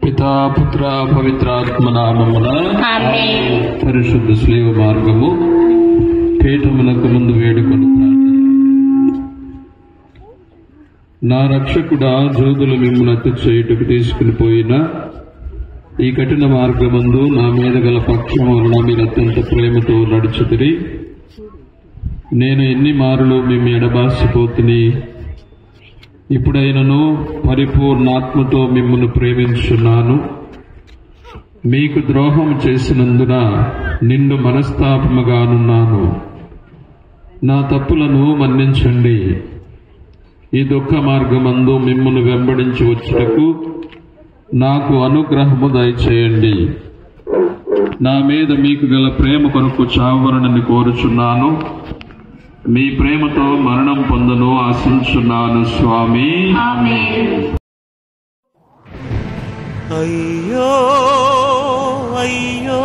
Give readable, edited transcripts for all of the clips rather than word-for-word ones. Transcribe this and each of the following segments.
పితా పుత్ర పవిత్రాత్మ నామమున పరిశుద్ధ స్లేవ మార్గము పీఠమునకు ముందు వేడుకొని నా రక్షకుడా, జోదులు మిమ్మల్ని హత్య చేయుటకు తీసుకుని పోయిన ఈ కఠిన మార్గమందు నా మీద గల పక్షం వలన మీరు అత్యంత ప్రేమతో నడుచుతిరి. నేను ఎన్ని మారులు మేము ఎడబాసిపోతుని, ఇప్పుడైనను పరిపూర్ణాత్మతో మిమ్మల్ని ప్రేమించున్నాను. మీకు ద్రోహం చేసినందున నిండు మనస్తాపముగానున్నాను. నా తప్పులను మన్నించండి. ఈ దుఃఖ మార్గమందు మిమ్మల్ని వెంబడించి వచ్చుటకు నాకు అనుగ్రహము దయచేయండి. నా మీద మీకు గల ప్రేమ కొరకు చావరణని కోరుచున్నాను. మీ ప్రేమతో మరణం పొందను ఆశించున్నాను స్వామి. అయ్యో అయ్యో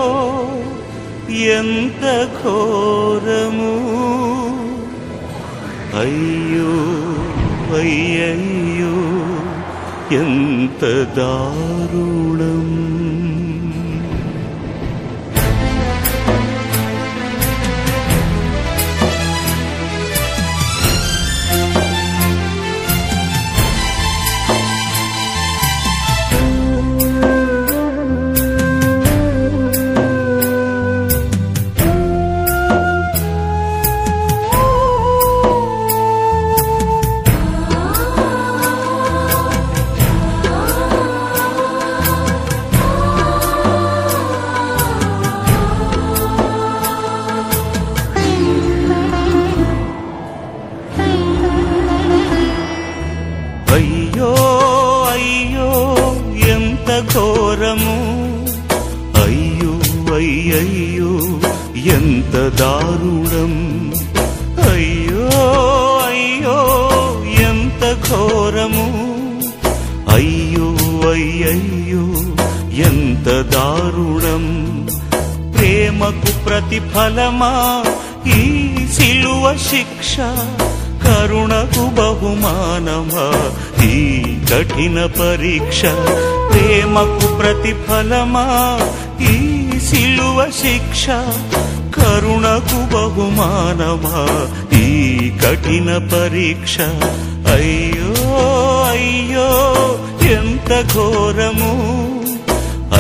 ఎంత ఘోరము, అయ్యో అయ్యయ్యో ఎంత దారుణం. అయ్యో అయ్యో ఎంత ఘోరము, అయ్యో అయ్యయ్యో ఎంత దారుణం. అయ్యో అయ్యో ఎంత ఘోరము, అయ్యో అయ్యయ్యో ఎంత దారుణం. ప్రేమకు ప్రతిఫలమా ఈ సిలువ శిక్ష, కరుణకు బహుమానమా ఈ కఠిన పరీక్ష. ప్రేమకు ప్రతిఫలమా ఈ సిలువ శిక్ష, కరుణకు బహుమానమా ఈ కఠిన పరీక్ష. అయ్యో అయ్యో ఎంత ఘోరము,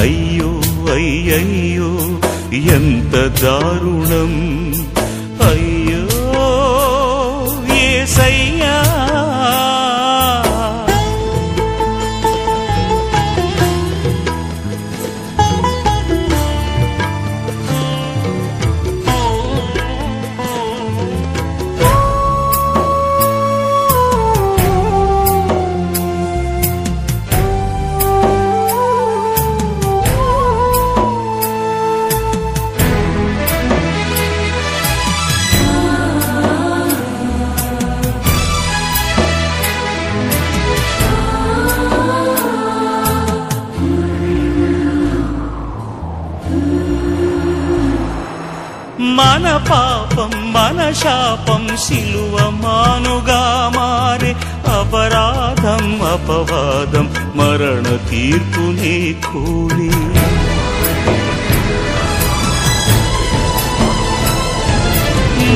అయ్యో అయ్యయ్యో ఎంత దారుణం. అయ్యో యేసయ్యా, మన పాపం మన శాపం సిలువ మానుగా మారే, అపరాధం అపవాదం మరణ తీర్పునే కోరి.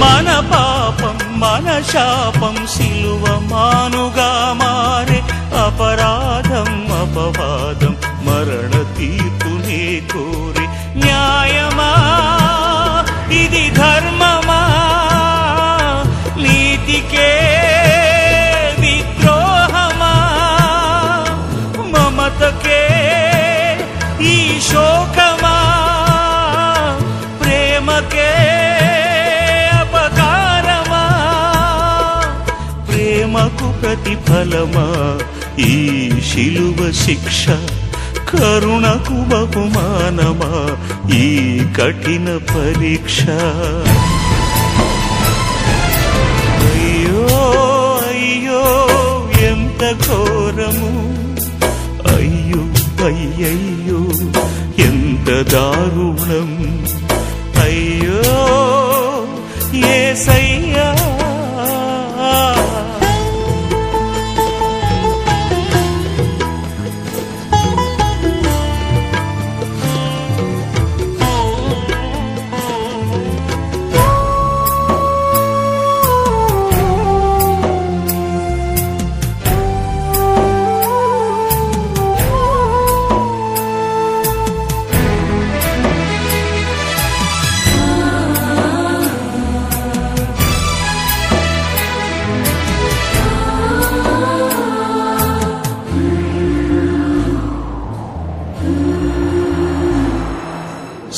మన పాపం మన శాపం సిలువ మానుగా మారే, అపరాధం అపవాదం మరణ తీర్పునే కోరి. న్యాయమా ఇది ధర్మమా, నీతికే విద్రోహమా, మమతకే ఈ శోకమా, ప్రేమకే అపకారమా. ప్రేమకు ప్రతిఫలమా ఈ శిలువ శిక్ష, కరుణకు బహుమానమా ఈ కఠిన పరీక్ష. అయ్యో అయ్యో ఎంత ఘోరము, అయ్యో అయ్యయ్యో ఎంత దారుణం. అయ్యో యేసయ్యా,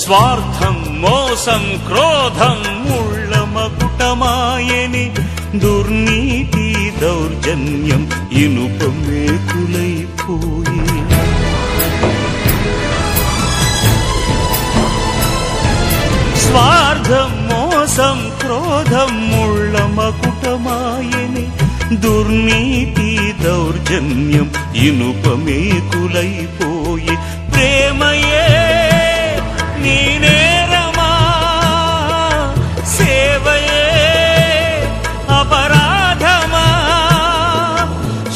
స్వార్థం మోసం క్రోధం ముళ్ళ మకుటమాయని దుర్నీతి దౌర్జన్యం ఇనుప మేకులైపోయి స్వార్థం మోసం క్రోధం ముళ్ళ మకుటమాయని దుర్నీతి దౌర్జన్యం ఇనుప మేకులైపోయి ప్రేమయే నీ నేరమా సేవయే అపరాధమా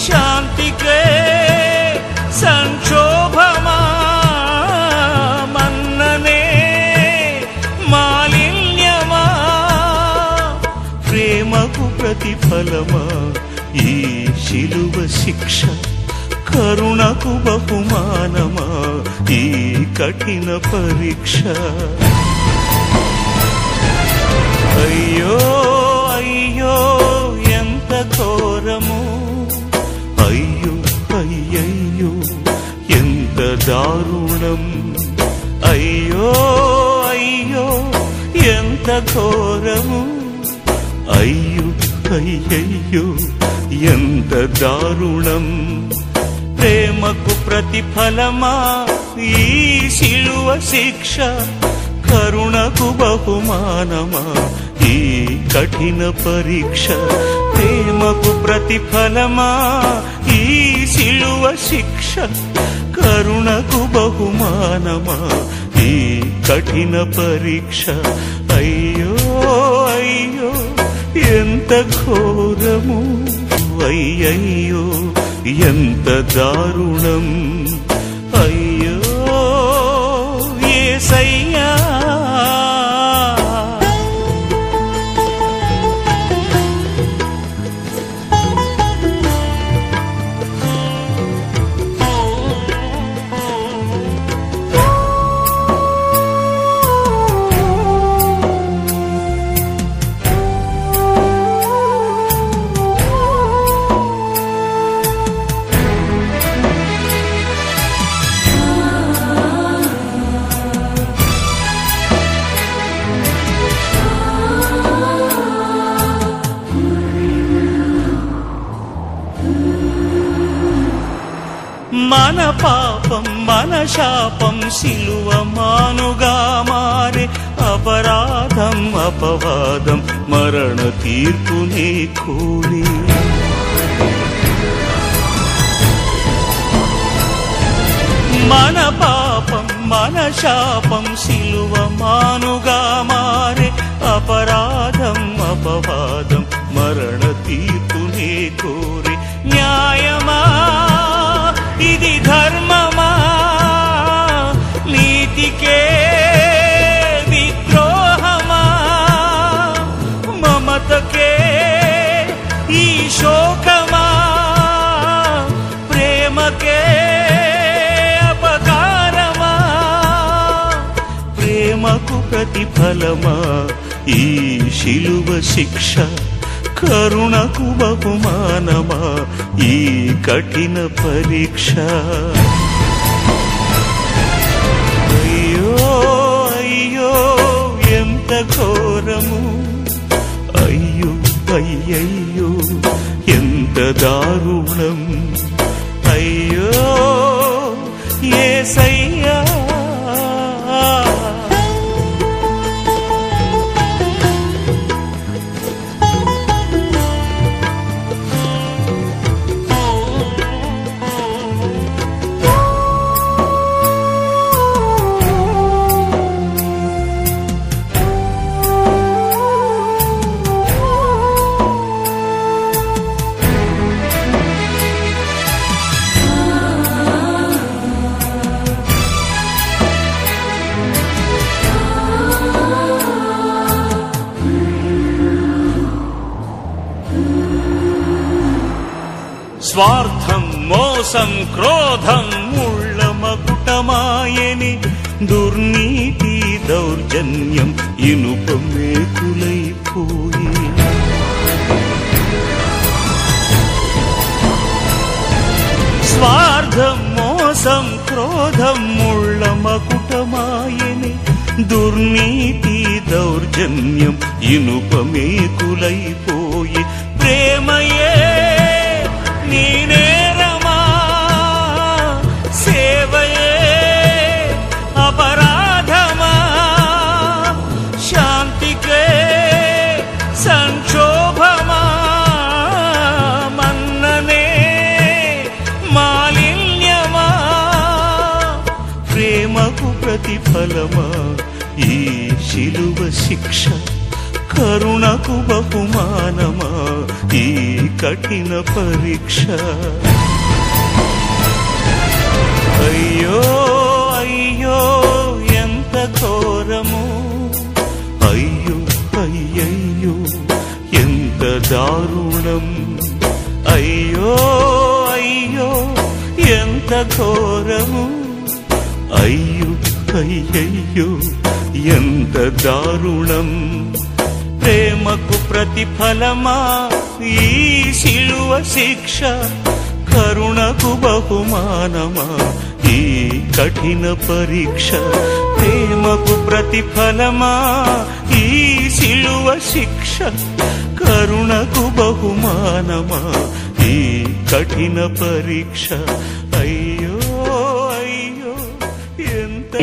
శాంతికే సంక్షోభమా మన్ననే మాలిన్యమా ప్రేమకు ప్రతిఫలమా ఈ శిలువ శిక్ష కరుణకు బహుమానమా ఈ కఠిన పరీక్ష అయ్యో అయ్యో ఎంత ఘోరము అయ్యో అయ్యయ్యో ఎంత దారుణం అయ్యో అయ్యో ఎంత ఘోరము అయ్యో అయ్యయ్యో ఎంత దారుణం ప్రేమకు ప్రతిఫలమా ఈ శిలువ శిక్ష కరుణకు బహుమానమా ఈ కఠిన పరీక్ష ప్రేమకు ప్రతిఫలమా ఈ శిలువ శిక్ష కరుణకు బహుమానమా ఈ కఠిన పరీక్ష అయ్యో అయ్యో ఎంత ఘోరము అయ్యయ్యో ఎంత దారుణం అయ్యో యేసయ్యా మన పాపం మన శాపం శిలువ మానుగా మారే అపరాధం అపవాదం మరణ తీర్పునే కోరి మన పాపం మన శాపం శిలువ మానుగా మారే అపరాధం అపవాదం మరణ తీర్పునే కోరి న్యాయమా ఇది ధర్మమా నీతికే విద్రోహమా మమతకే ఈ శోకమా ప్రేమకే అపకారమా ప్రేమకు ప్రతిఫలమా ఈ శిలువ శిక్ష కరుణకు బహుమానమా ఈ కఠిన పరీక్ష అయ్యో అయ్యో ఎంత ఘోరము అయ్యో అయ్యయ్యో ఎంత దారుణం అయ్యో యేసయ్యా స్వార్థం మోసం క్రోధం ముళ్ళ మకుటమాయని దుర్నీతి దౌర్జన్యం ఇనుప మేకులైపోయి స్వార్థం మోసం క్రోధం ముళ్ళ మకుటమాయని దుర్నీతి దౌర్జన్యం ఇనుపమేకులైపోయి ప్రేమయే నీ నేరమా, సేవయే అపరాధమా, శాంతికే సంక్షోభమా, మన్ననే మాలిన్యమా, ప్రేమకు ప్రతిఫలమా ఈ శిలువ శిక్ష, కరుణకు బహుమానమా ఈ కఠిన పరీక్ష. అయ్యో అయ్యో ఎంత ఘోరము, అయ్యో అయ్యయ్యో ఎంత దారుణం, అయ్యో అయ్యో ఎంత ఘోరము, అయ్యో అయ్యయ్యో ఎంత దారుణం. ప్రేమకు ప్రతిఫలమా ఈ శిలువ శిక్ష, కరుణకు బహుమానమా ఈ కఠిన పరీక్ష. ప్రేమకు ప్రతిఫలమా ఈ శిలువ శిక్ష, కరుణకు బహుమానమా ఈ కఠిన పరీక్ష. అయ్యో అయ్యో ఎంత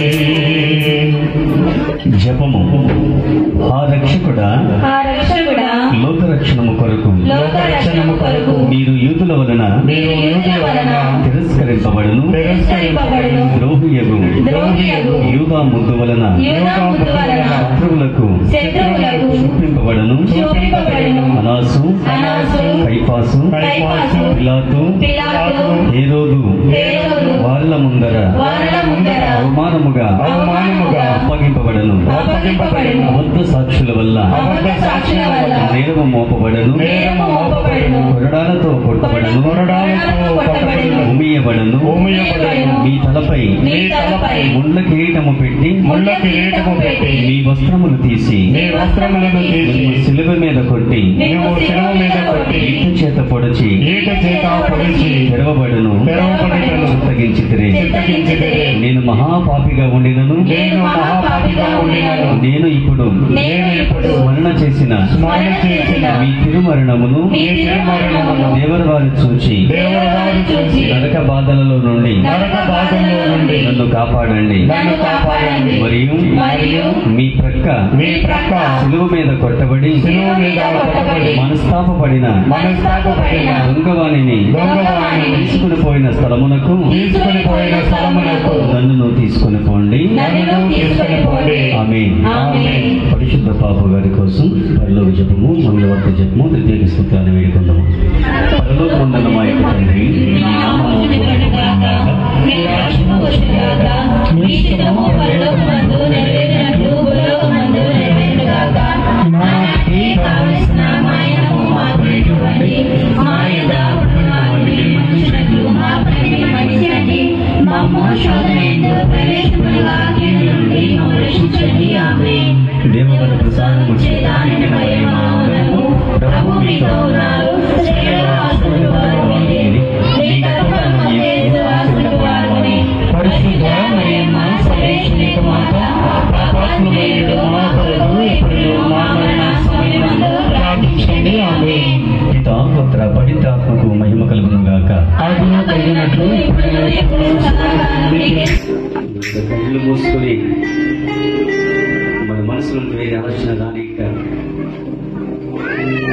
జపము. ఆ రక్షకుడా లోకరక్షణము కొరకు మీరు యూదుల వలన తిరస్కరింపబడును, ద్రోహియగు యూదా ముద్దు వలన శత్రువులకు చూపింపబడును. అనాసు, కైఫాసు, పిలాతు, హేరోదు వాళ్ళ ముందర అవమానముగా అప్పగింపబడను. అబద్ధ సాక్షుల వల్ల నేరము మోపబడను, కొరడాలతో కొట్టబడను, ఉమియబడను. మీ తలపై ముళ్ళ కిరీటము పెట్టి మీ వస్త్రములు తీసి శిలువ మీద కొట్టి ఈట చేత పొడిచి తెరవబడును. చిత్తగించితిరి. నేను మహాపాపిగా ఉండినను, నేను ఇప్పుడు స్మరణ చేసిన మీ తిరుమరణమును దేవరు వారు చూచి నరక బాధలలో నుండి నన్ను కాపాడండి. మరియు మీ ప్రక్క శిలువ మీద కొట్టబడి మనస్తాపపడిన దొంగవాణిని తీసుకుని పోయిన స్థలమునకు నన్ను తీసుకుని పోండి. ఆమేన్. పరిశుద్ధ పాప గారి కోసం పరలోక జపము, మంగళవార్త జపము, తృతీయ స్తోత్రాన్ని వేడుకుందాము. పరలోకమందున్న మా యొక్క తండ్రి, మీ నామము పూజింపబడుగాక, మీ రాజ్యము వచ్చుగాక, మీ చిత్తము పరలోకమందు నెరవేరినట్లు భూలోకమందు నెరవేరుగాక. నానాటికి కావలసిన మా ధనము మాకు ఇవ్వండి, మా యుద్ధ అపరాధములను మన్నించినట్లు మా అపరాధములను మన్నించండి. మమ్ము శోధనయందు ప్రవేశింపగా కీడు నుండి మమ్ము రక్షించండి. ఆమేన్. దేవవర ప్రసాదము చేత నిండిన ప్రభు మీతో ఉన్నారు. స్త్రీలలో ఆశీర్వదించబడిన వారు మీరే. మీ గర్భఫలము యేసు ఆశీర్వదించబడినవాడు. పరిశుద్ధ మరియమ్మ సర్వేశ్వరి మాత, పాపాత్ములైన మా కొరకు ఇప్పుడు మా మరణ సమయమందు ప్రార్థించండి. ఆమేన్. పితా పుత్ర పవిత్రాత్మకు మహిమ కలుగును గాక. ఆదిలో కలిగినట్లు కళ్ళు మూసుకొని మన మనసులో వేరే ఆలోచన రానిక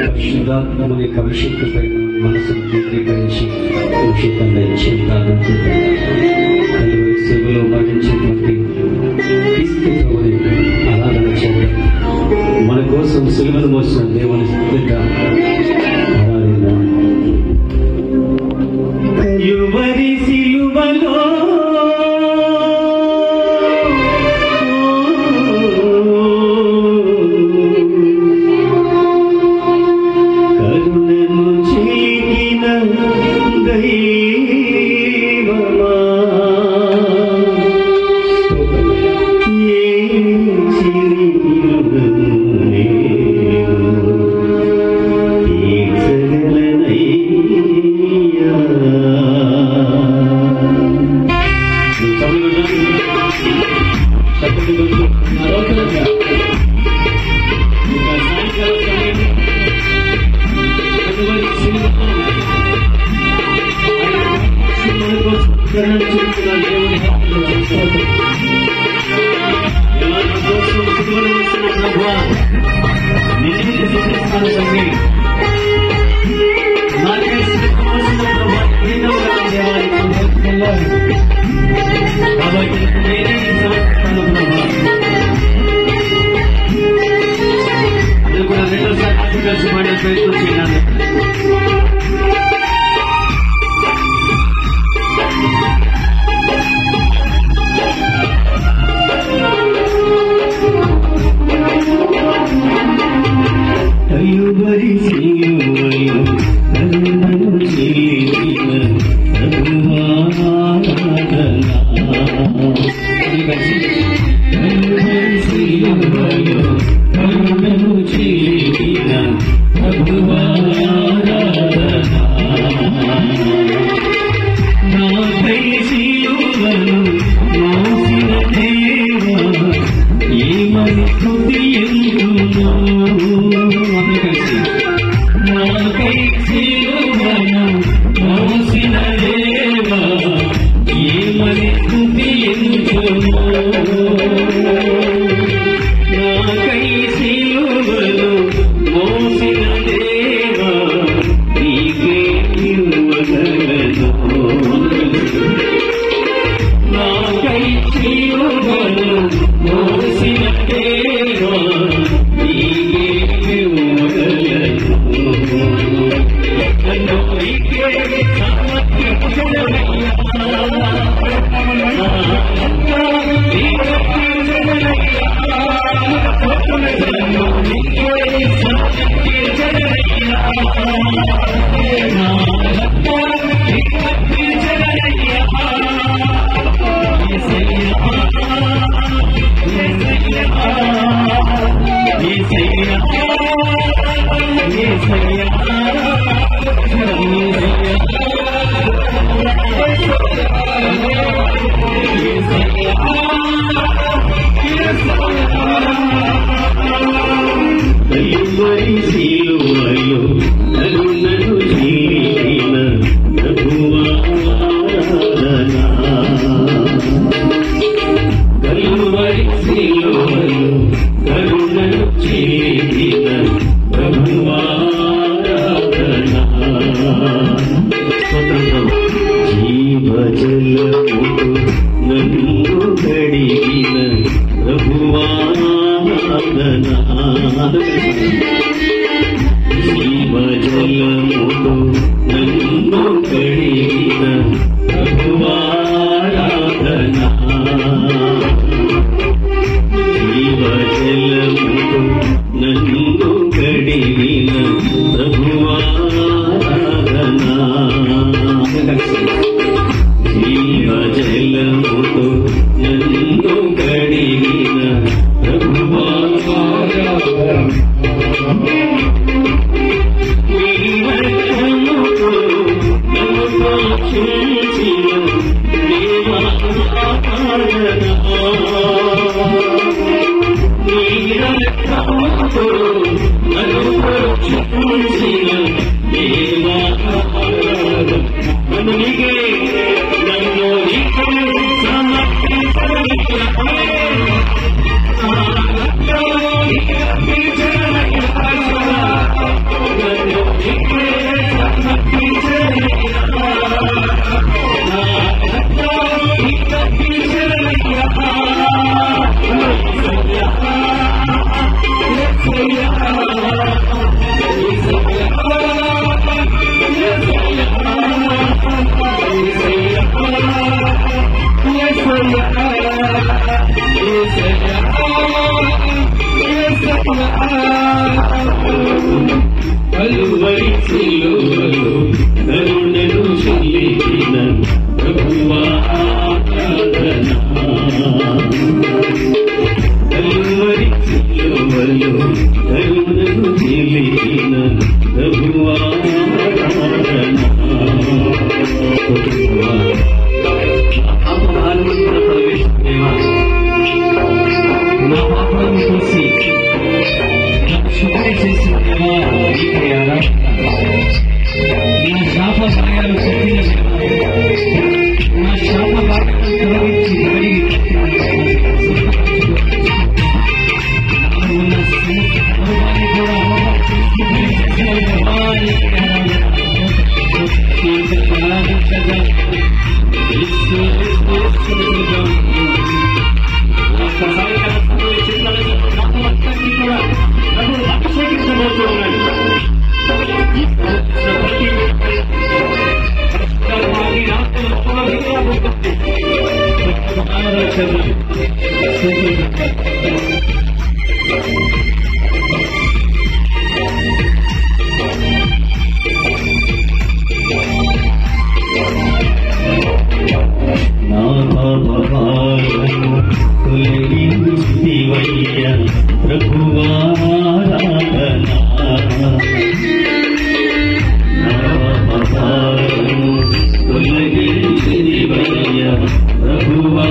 పరిశుద్ధాత్మని కవిషత్తుపై మనసును కేంద్రీకరించి కలుషితంగా ఇచ్చే ప్రార్థన చేద్దాం. కలువరి సేవలో మరణించినటువంటి క్రీస్తు ప్రభుని ఆరాధన చేద్దాం. మన కోసం సిలువను మోసిన దేవుని స్థితిగా ఆరాధిద్దాం. కలువరి సిలువలో చెప్పండి. ప్రభువా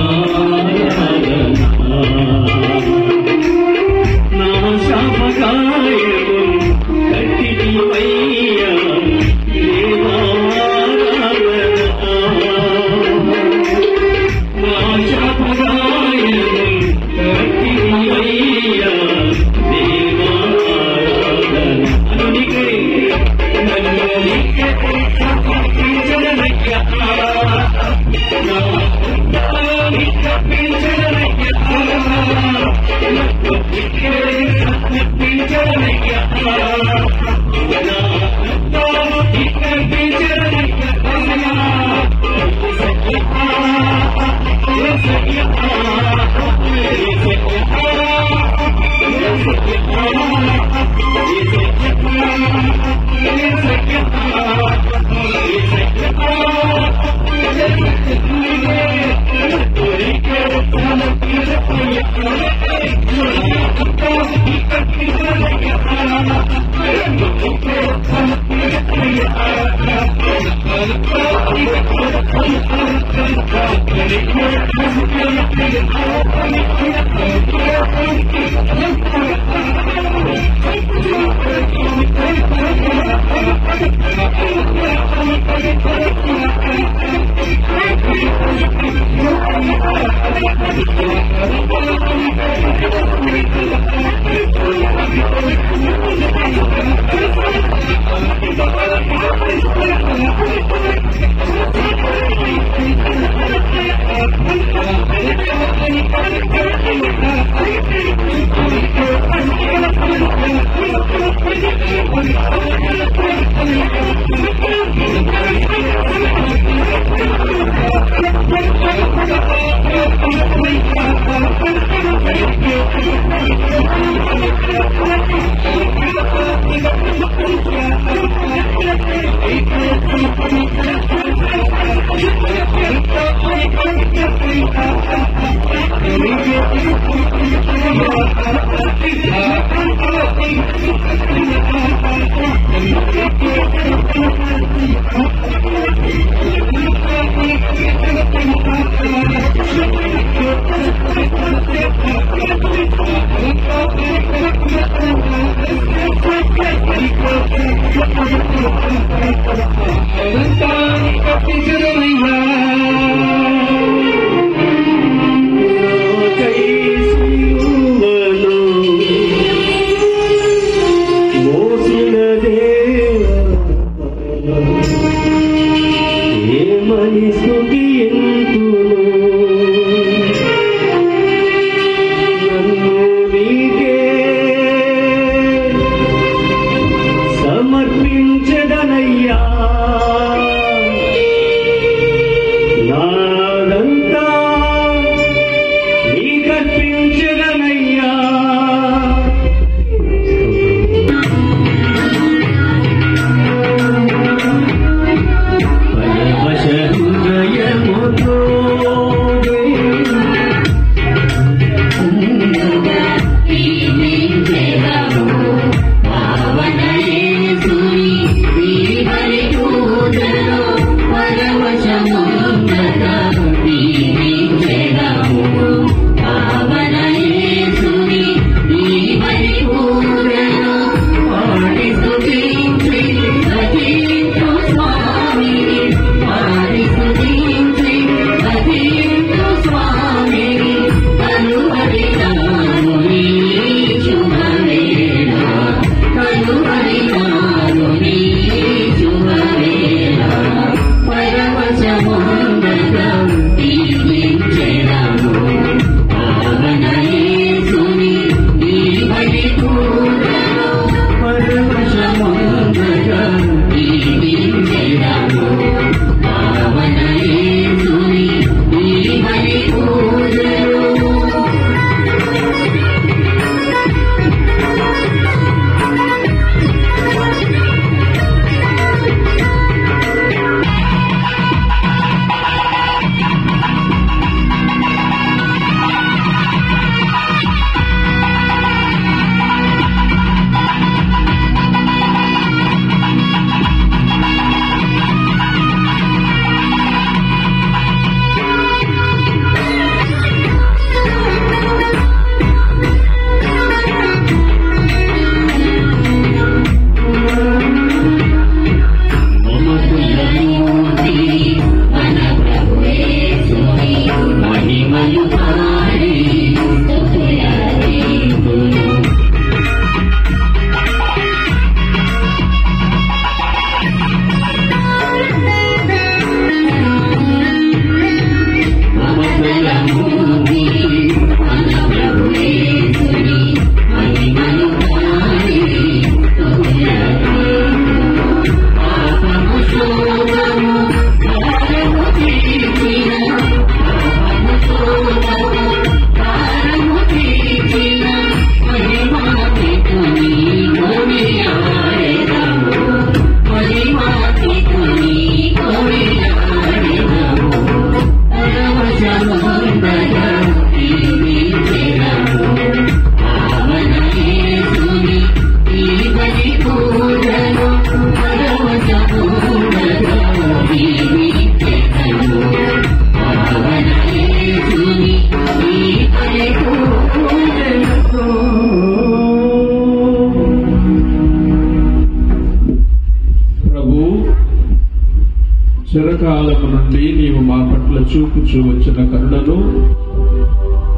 చిరకాలము నుండి నీవు మా పట్ల చూపుచూ వచ్చిన కరుణను,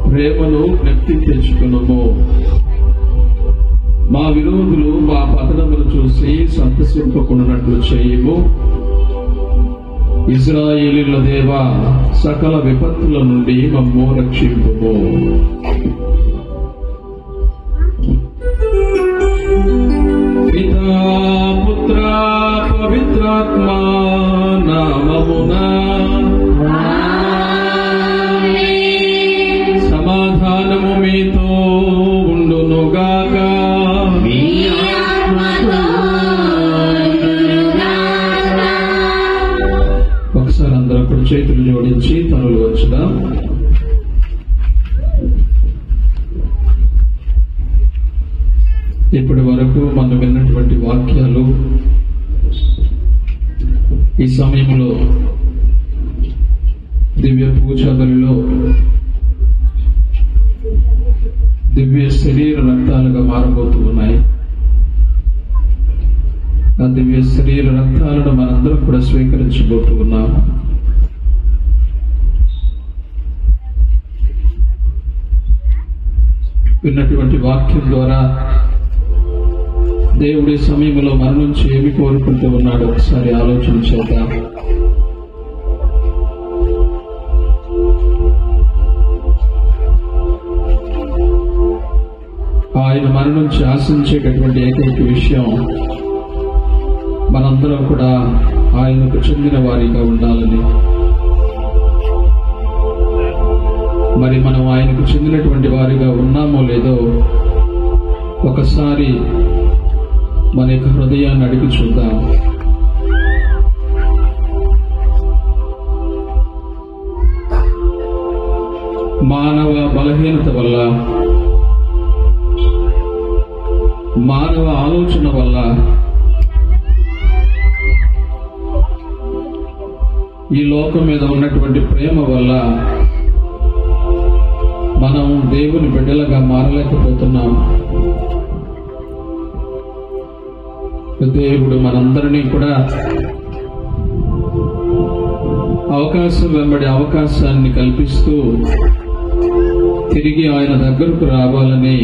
ప్రేమను జ్ఞప్తి తెచ్చుకునము. మా విరోధులు మా పతనమును చూసి సంతసింపకున్నట్లు చేయము. ఇశ్రాయేలీయుల దేవా, సకల విపత్తుల నుండి మమ్ము రక్షింపుము. పితా పుత్ర పవిత్రాత్మ నామమునా సమాధానము మీతో ఉండునుగాక. ఒకసారి అందరూ కుడి చేతులు జోడించి తనులు వచ్చుదాం. ఇప్పటి వరకు మనం విన్నటువంటి వాక్యాలు ఈ సమయంలో దివ్య పూజా బలిలో దివ్య శరీర రక్తాలుగా మారబోతూ ఉన్నాయి. ఆ దివ్య శరీర రక్తాలను మనందరం కూడా స్వీకరించబోతూ ఉన్నాము. విన్నటువంటి వాక్యం ద్వారా దేవుడి సమయంలో మన నుంచి ఏమి కోరుకుంటూ ఉన్నాడో ఒకసారి ఆలోచన చేద్దాం. ఆయన మన నుంచి ఆశించేటటువంటి ఏకైక విషయం మనందరం కూడా ఆయనకు చెందిన వారిగా ఉండాలని. మరి మనం ఆయనకు చెందినటువంటి వారిగా ఉన్నామో లేదో ఒకసారి మన యొక్క హృదయాన్ని అడిగి చూద్దాం. మానవ బలహీనత వల్ల, మానవ ఆలోచన వల్ల ఈ లోకం మీద ఉన్నటువంటి ప్రేమ వల్ల మనం దేవుని బిడ్డలుగా మారలేకపోతున్నాం. దేవుడు మనందరినీ కూడా అవకాశం వెంబడి అవకాశాన్ని కల్పిస్తూ తిరిగి ఆయన దగ్గరకు రావాలని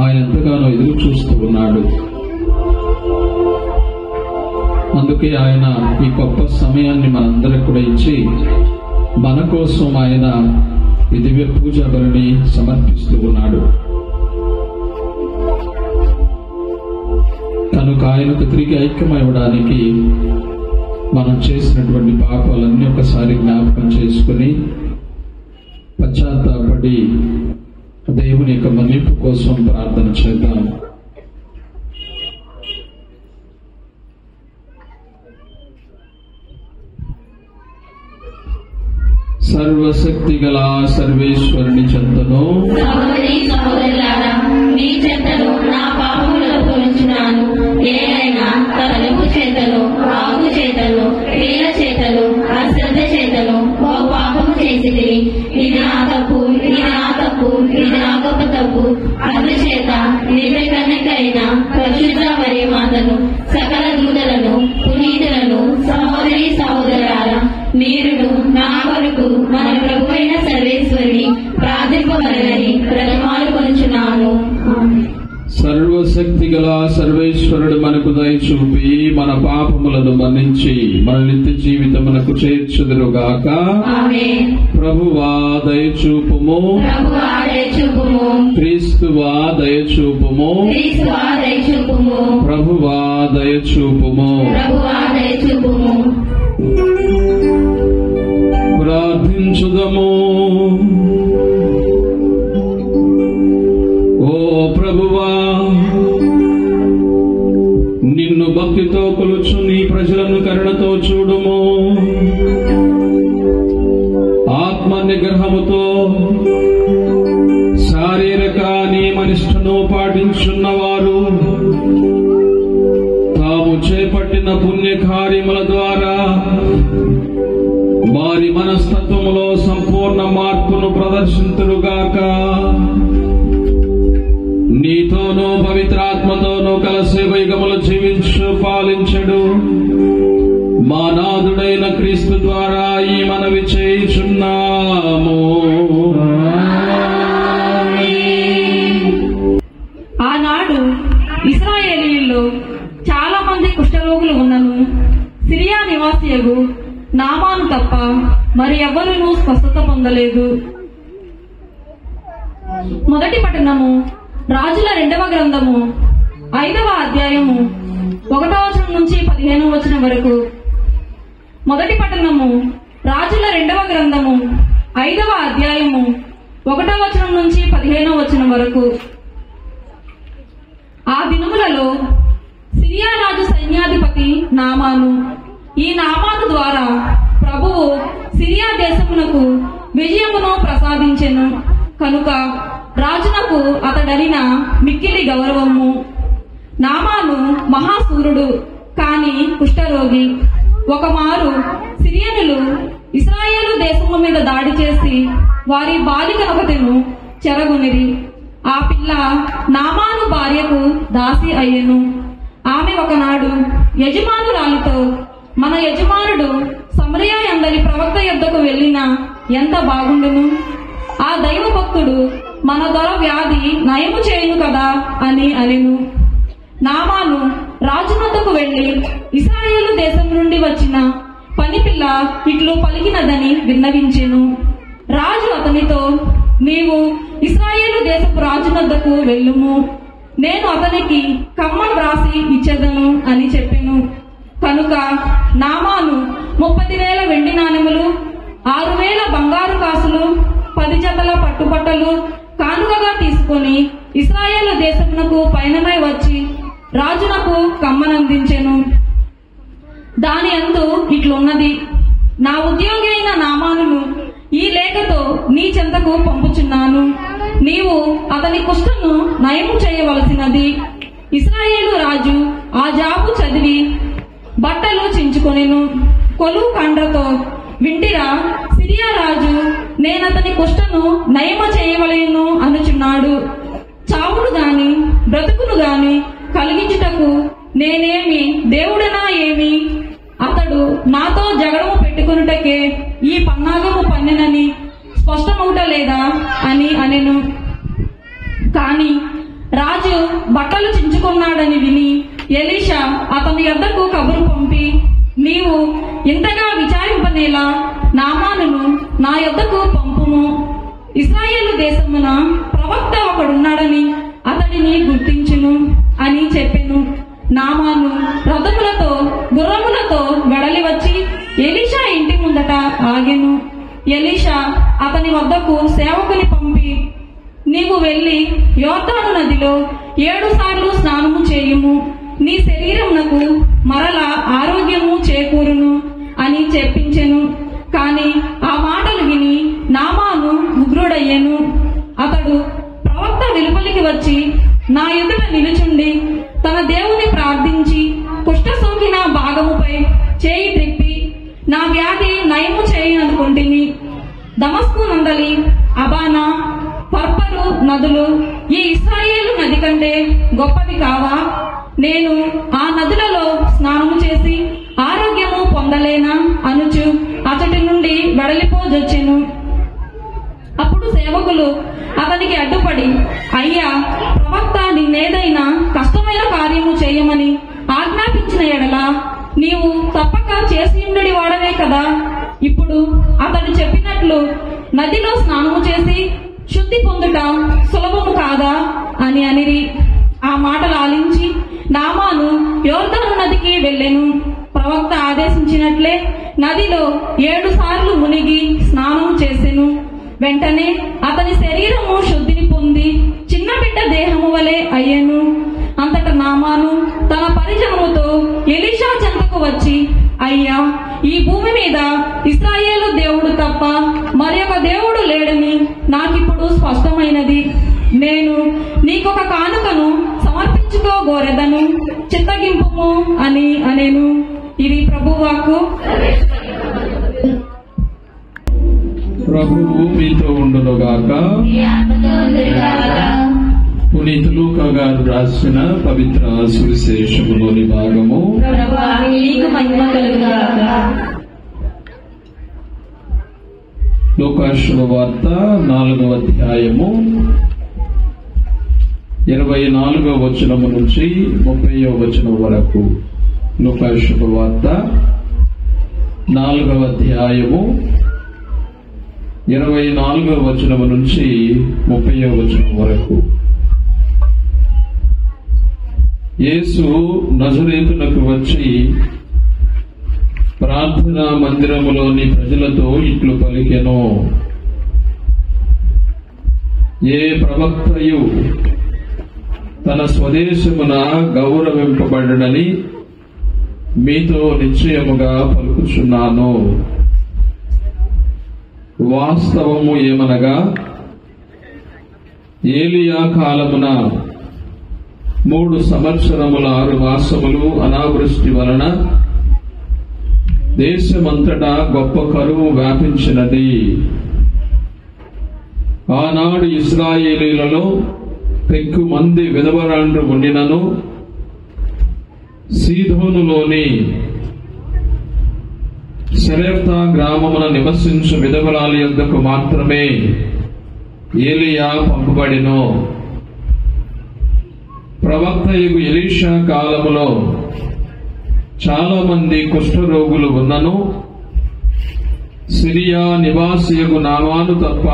ఆయన ఎంతగానో ఎదురు చూస్తూ ఉన్నాడు. అందుకే ఆయన ఈ గొప్ప సమయాన్ని మనందరికి కూడా ఇచ్చి మన కోసం ఆయన ఈ దివ్య పూజా బలిని సమర్పిస్తూ ఉన్నాడు. కనుక ఆయనకు తిరిగి ఐక్యమవ్వడానికి మనం చేసినటువంటి పాపాలన్నీ ఒకసారి జ్ఞాపకం చేసుకుని పశ్చాత్తాపడి దేవుని యొక్క మన్నింపు కోసం ప్రార్థన చేద్దాం. సర్వశక్తి గల సర్వేశ్వరుని చెంతను సహోదరి సహోదరులారా, మీ చెంతను నా పాపములను పోల్చున్నాను. ఏదైనా తలపు చేతను, ఆగు చేతను, క్రియల చేతను, అశ్రద్ధ చేతను ఓ పాపము చేసిది. ఇది నా తప్పు, ఇది నా తప్పు, ఇది నా గొప్ప తప్పు. అందుచేత నిజకన్యకైన పరిశుద్ధ మరియు మాతను, సకల దూతలను, పునీతులను, సహోదరి సహోదరులారా, మీరును నా కొరకు మన ప్రభు అయిన సర్వేశ్వరుని ప్రార్థింపవలనని ప్రథమాలు కొనుచున్నాను. సర్వశక్తి గల సర్వేశ్వరుడు మనకు దయచూపి మన పాపములను మన్నించి మన నిత్య జీవితమునకు చేర్చుదురుగాక. ఆమేన్. ప్రభువా దయచూపుము, ప్రభువా దయచూపుము, క్రీస్తువా దయచూపుము, క్రీస్తువా దయచూపుము, ప్రభువా దయచూపుము. ప్రభువా దయచూపుము. ప్రార్థించుదము. ఓ ప్రభువా, నిన్ను భక్తితో కొలుచు నీ ప్రజలను కరుణతో చూడుము. ఆత్మ నిగ్రహముతో శారీరక నియమనిష్టను పాటించున్నవారు తాము చేపట్టిన పుణ్యకార్యముల ద్వారా వారి మనస్తత్వములో సంపూర్ణ మార్పును ప్రదర్శింతురుగాక. నీతోనూ పవిత్రాత్మతోనూ కలిసి వైగములు జీవించు పాలించడు మా నాథుడైన క్రీస్తు ద్వారా ఈ మనవి చేయుచున్నాము. ఆనాడు ఇశ్రాయేలీయుల్లో చాలా మంది కుష్ఠరోగులు ఉన్నను సిరియా నివాసియగు నామాను తప్ప మరి ఎవ్వరూ స్వస్థత పొందలేదు. మొదటి పట్టణము రాజుల 2వ గ్రంథము 5వ అధ్యాయము 1వ వచనం నుంచి 15వ వచనం వరకు. మొదటి పట్టణము రాజుల 2వ గ్రంథము 5వ అధ్యాయము 1వ వచనం నుంచి 15వ వచనం వరకు. ఆ దినములలో సిరియా రాజు సైన్యాధిపతి నామాను, ఈ నామాను ద్వారా ప్రభువు సిరియా దేశమునకు విజయమును ప్రసాదించెను కనుక రాజునకు అతడనిన మిక్కిలి గౌరవము. నామాను మహాసూరుడు కాని కుష్ఠరోగి. ఒకమారు సిరియనులు ఇశ్రాయేలు దేశము మీద దాడి చేసి వారి బాలికనొకతెను చెరగొనిరి. ఆ పిల్ల నామాను భార్యకు దాసి అయ్యెను. ఆమె ఒకనాడు యజమానురాలితో, మన యజమానుడు సమరయ యందలి ప్రవక్త యొద్దకు వెళ్ళినా ఎంత బాగుండును, ఆ దైవ భక్తుడు మన దొర వ్యాధి నయము చేయును కదా అని అనెను. నామాను రాజునొద్దకు వెళ్లి ఇశ్రాయేలు దేశం నుండి వచ్చిన పనిపిల్ల ఇట్లు పలికినదని విన్నవించెను. రాజు అతనితో, నీవు ఇశ్రాయేలు దేశపు రాజునొద్దకు వెళ్ళుము, నేను అతనికి కమ్మను వ్రాసి ఇచ్చేదను అని చెప్పెను. కనుక నామాను 30,000 వెండి నాణెములు, 6,000 బంగారు కాసులు, 10 జతల పట్టుబట్టలు కానుకగా తీసుకొని ఇశ్రాయేలు దేశమునకు పయనమై వచ్చి రాజునకు కమ్మనందించెను. దాని అందు ఇట్లున్నది, నా ఉద్యోగి అయిన నామానును ఈ లేఖతో నీ చెంతకు పంపుచున్నాను. నీవు అతని కుష్ఠను నయము చేయవలసినది. ఇశ్రాయేలు రాజు ఆ జాబు చదివి బట్టలు చించుకొనెను. కొలువు కండ్రతో, వింటిరా, సిరియా రాజు నేనతని కుష్ఠను నయమ చేయవలెను అనుచున్నాడు. చావును గాని బ్రతుకును గాని కలిగించుటకు నేనేమి దేవుడనా ఏమి? అతడు నాతో జగడము పెట్టుకొనుటకే ఈ పన్నాగము పన్నెనని స్పష్టమవుటలేదా అని అనెను. కాని రాజు బట్టలు చించుకున్నాడని విని ఎలీషా అతని యొద్దకు కబురు పంపి, నీవు ఇంతగా విచారింపనేలా నామానును నా యొద్దకు పంపుము. ఇశ్రాయేలు దేశమున ప్రవక్త ఒకడున్నాడని అతడిని గుర్తించును అని చెప్పెను. నామాను రథములతో గుర్రములతో వెడలి వచ్చి ఎలీషా ఇంటి ముందట ఆగెను. ఎలీషా అతని వద్దకు సేవకుని పంపి, నీవు వెళ్లి యోర్దాను నదిలో 7 సార్లు స్నానము చేయుము, నీ శరీరమునకు మరల ఆరోగ్యము చేకూరును అని చెప్పించెను. కాని ఆ మాటలు విని నామాను ఉగ్రుడయ్యెను. అతడు ప్రవక్త వెలుపలికి వచ్చి నా ఎదుట నిలుచుండి తన దేవుని ప్రార్థించి కుష్ఠ సోకిన భాగముపై చేయి త్రిప్పి నా వ్యాధి నయము చేయననుకుంటుని. దమస్కు నందలి అబానా, పర్పరు నదులు ఈ ఇశ్రాయేలు నది కంటే గొప్పవి కావా? నేను ఆ నదులలో స్నానము చేసి ఆరోగ్యము పొందలేనా అనుచు అతడి నుండి వెడలిపోజొచ్చెను. అప్పుడు సేవకులు అతనికి అడ్డుపడి, అయ్యా, ప్రవక్త నిన్నేదైనా కష్టమైన కార్యము చేయమని ఆజ్ఞాపించిన ఎడల నీవు తప్పక చేసి ఉండడి వాడవే కదా. ఇప్పుడు అతడు చెప్పినట్లు నదిలో స్నానము చేసి శుద్ధి పొందుట సులభము కాదా అని అనిరి. ఆ మాటలు ఆలించి నామాను యోర్దాను నదికి వెళ్ళెను. ప్రవక్త ఆదేశించినట్లే నదిలో 7 సార్లు మునిగి స్నానం చేసెను. వెంటనే అతని శరీరము శుద్ధిని పొంది చిన్న బిడ్డ దేహము వలె అయ్యెను. అంతట నామాను తన పరిజనముతో ఎలీషా చెంతకు వచ్చి, అయ్యా, ఈ భూమి మీద ఇశ్రాయేలు దేవుడు తప్ప మరొక దేవుడు లేడని నాకిప్పుడు స్పష్టమైనది. నేను నీకొక కానుకను సమర్పించుకోగోరెదను, చిత్తగింపుము అని అనెను. ఇది ప్రభువాకు. ప్రభువు మీతో ఉండునుగాక. పునీత లూకా గారు రాసిన పవిత్ర సువిశేషములోని భాగము. ప్రభువా, నీకు మహిమ కలుగుగాక. లూకా శుభవార్త 4వ అధ్యాయము 24వ వచనము నుంచి 30వ వచనం వరకు. లూకా శుభవార్త 4వ అధ్యాయము 24వ వచనము నుంచి 30వ వచనం వరకు. యేసు నజరేతునకు వచ్చి ప్రార్థనా మందిరములోని ప్రజలతో ఇట్లు పలికెను. ఏ ప్రవక్తయు తన స్వదేశమున గౌరవింపబడనని మీతో నిశ్చయముగా పలుకుచున్నాను. వాస్తవము ఏమనగా, ఏలియా కాలమున 3 సంవత్సరముల 6 మాసములు అనావృష్టి వలన దేశమంతటా గొప్ప కరువు వ్యాపించినది. ఆనాడు ఇశ్రాయేలీలలో పెక్కుమంది విధవరాండ్రు ఉండినను సీదోనులోని సెరెప్తా గ్రామమున నివసించు విధవరాలి యొద్దకు మాత్రమే ఏలియా పంపబడిను. ప్రవక్తయగు ఎలీషా కాలములో చాలా మంది కుష్ఠరోగులు ఉన్నను సిరియా నివాసియగు నామాను తప్ప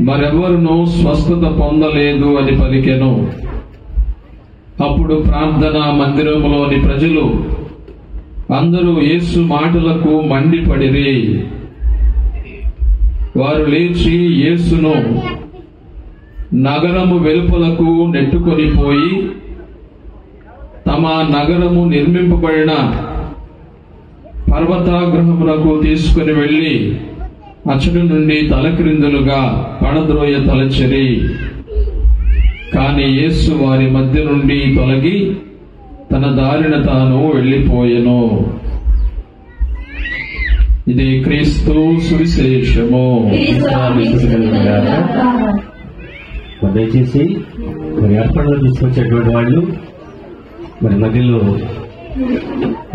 మరెవరునూ స్వస్థత పొందలేదు అని పలికెను. అప్పుడు ప్రార్థనా మందిరములోని ప్రజలు అందరూ యేసు మాటలకు మండిపడిరి. వారు లేచి యేసును నగరము వెలుపలకు నెట్టుకొని పోయి తమ నగరము నిర్మింపబడిన పర్వతాగ్రహమునకు తీసుకుని వెళ్లి అచ్చటి నుండి తలక్రిందులుగా పడద్రోయ తలచెరి. కాని యేసు వారి మధ్య నుండి తొలగి తన దారిన తాను వెళ్లిపోయెను. ఇది క్రీస్తు సువిశేషము. దయచేసి మరి అర్పణలు తీసుకొచ్చేటువంటి వాళ్ళు మరి మధ్యలో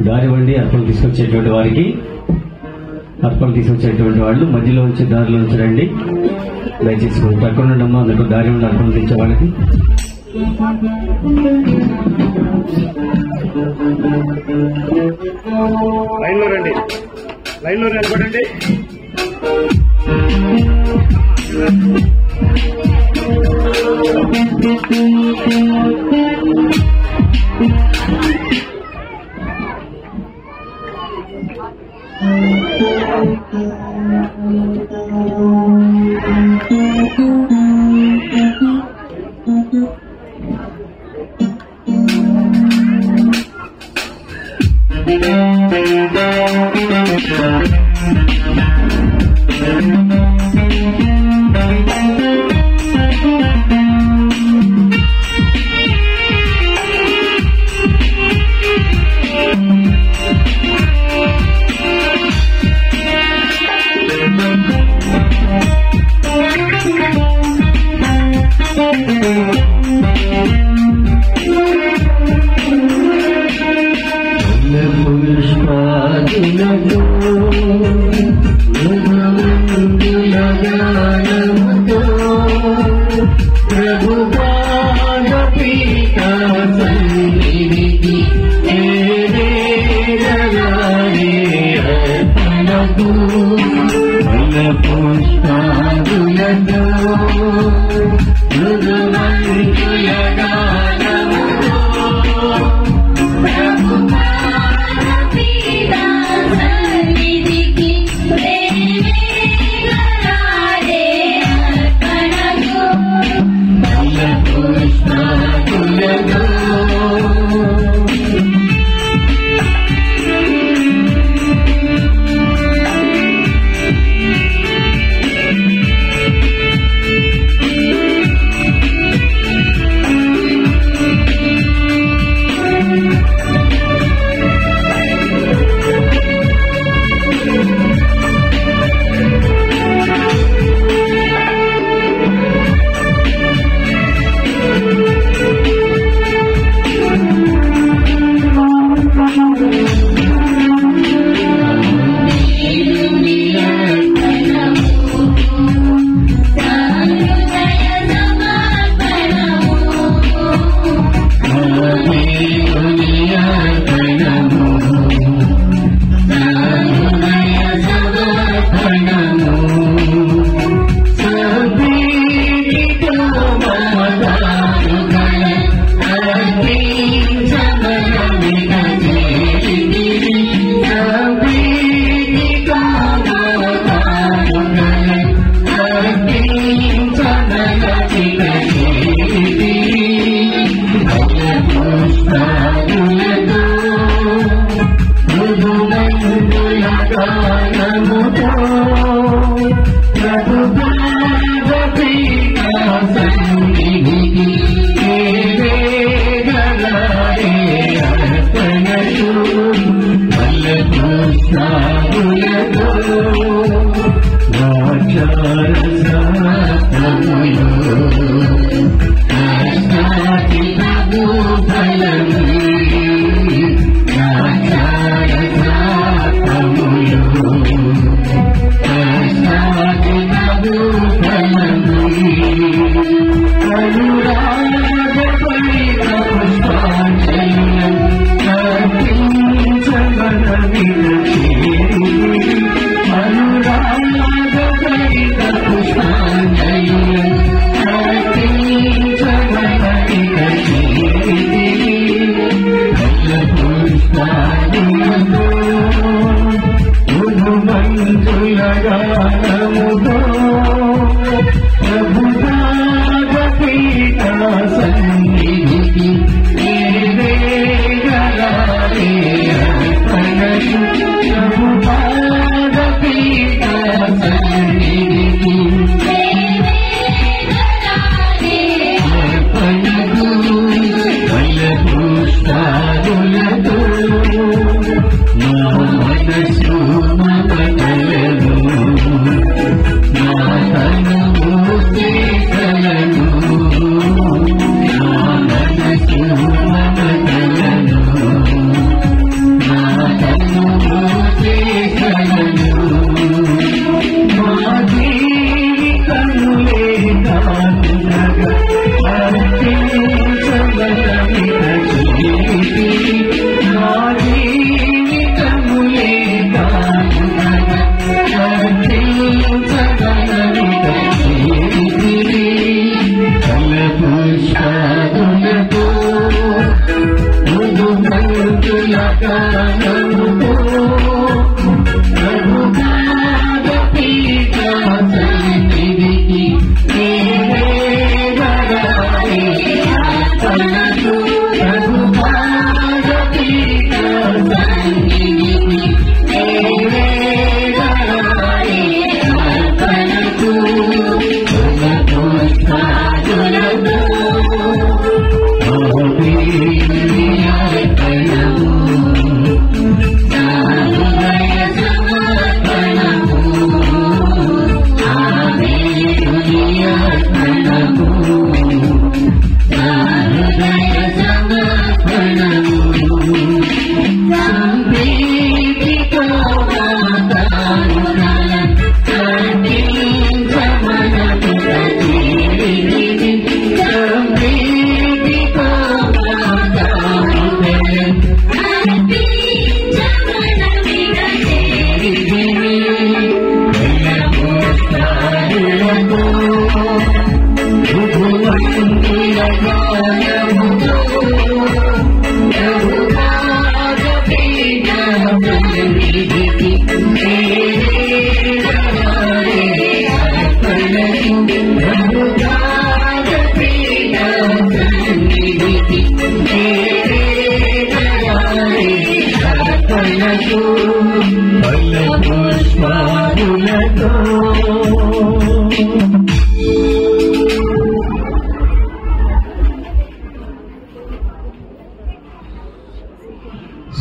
దారి వండి అర్పణ తీసుకొచ్చేటువంటి వారికి, అర్పణ తీసుకొచ్చేటువంటి వాళ్ళు మధ్యలో వచ్చి దారిలో ఉంచరండి. దయచేసి పక్కన ఉండమ్మా, అందుకు దారి ఉండి అర్పణ తెచ్చే వాళ్ళకి. లైన్లో రండి, లైన్లో నిలబడండి.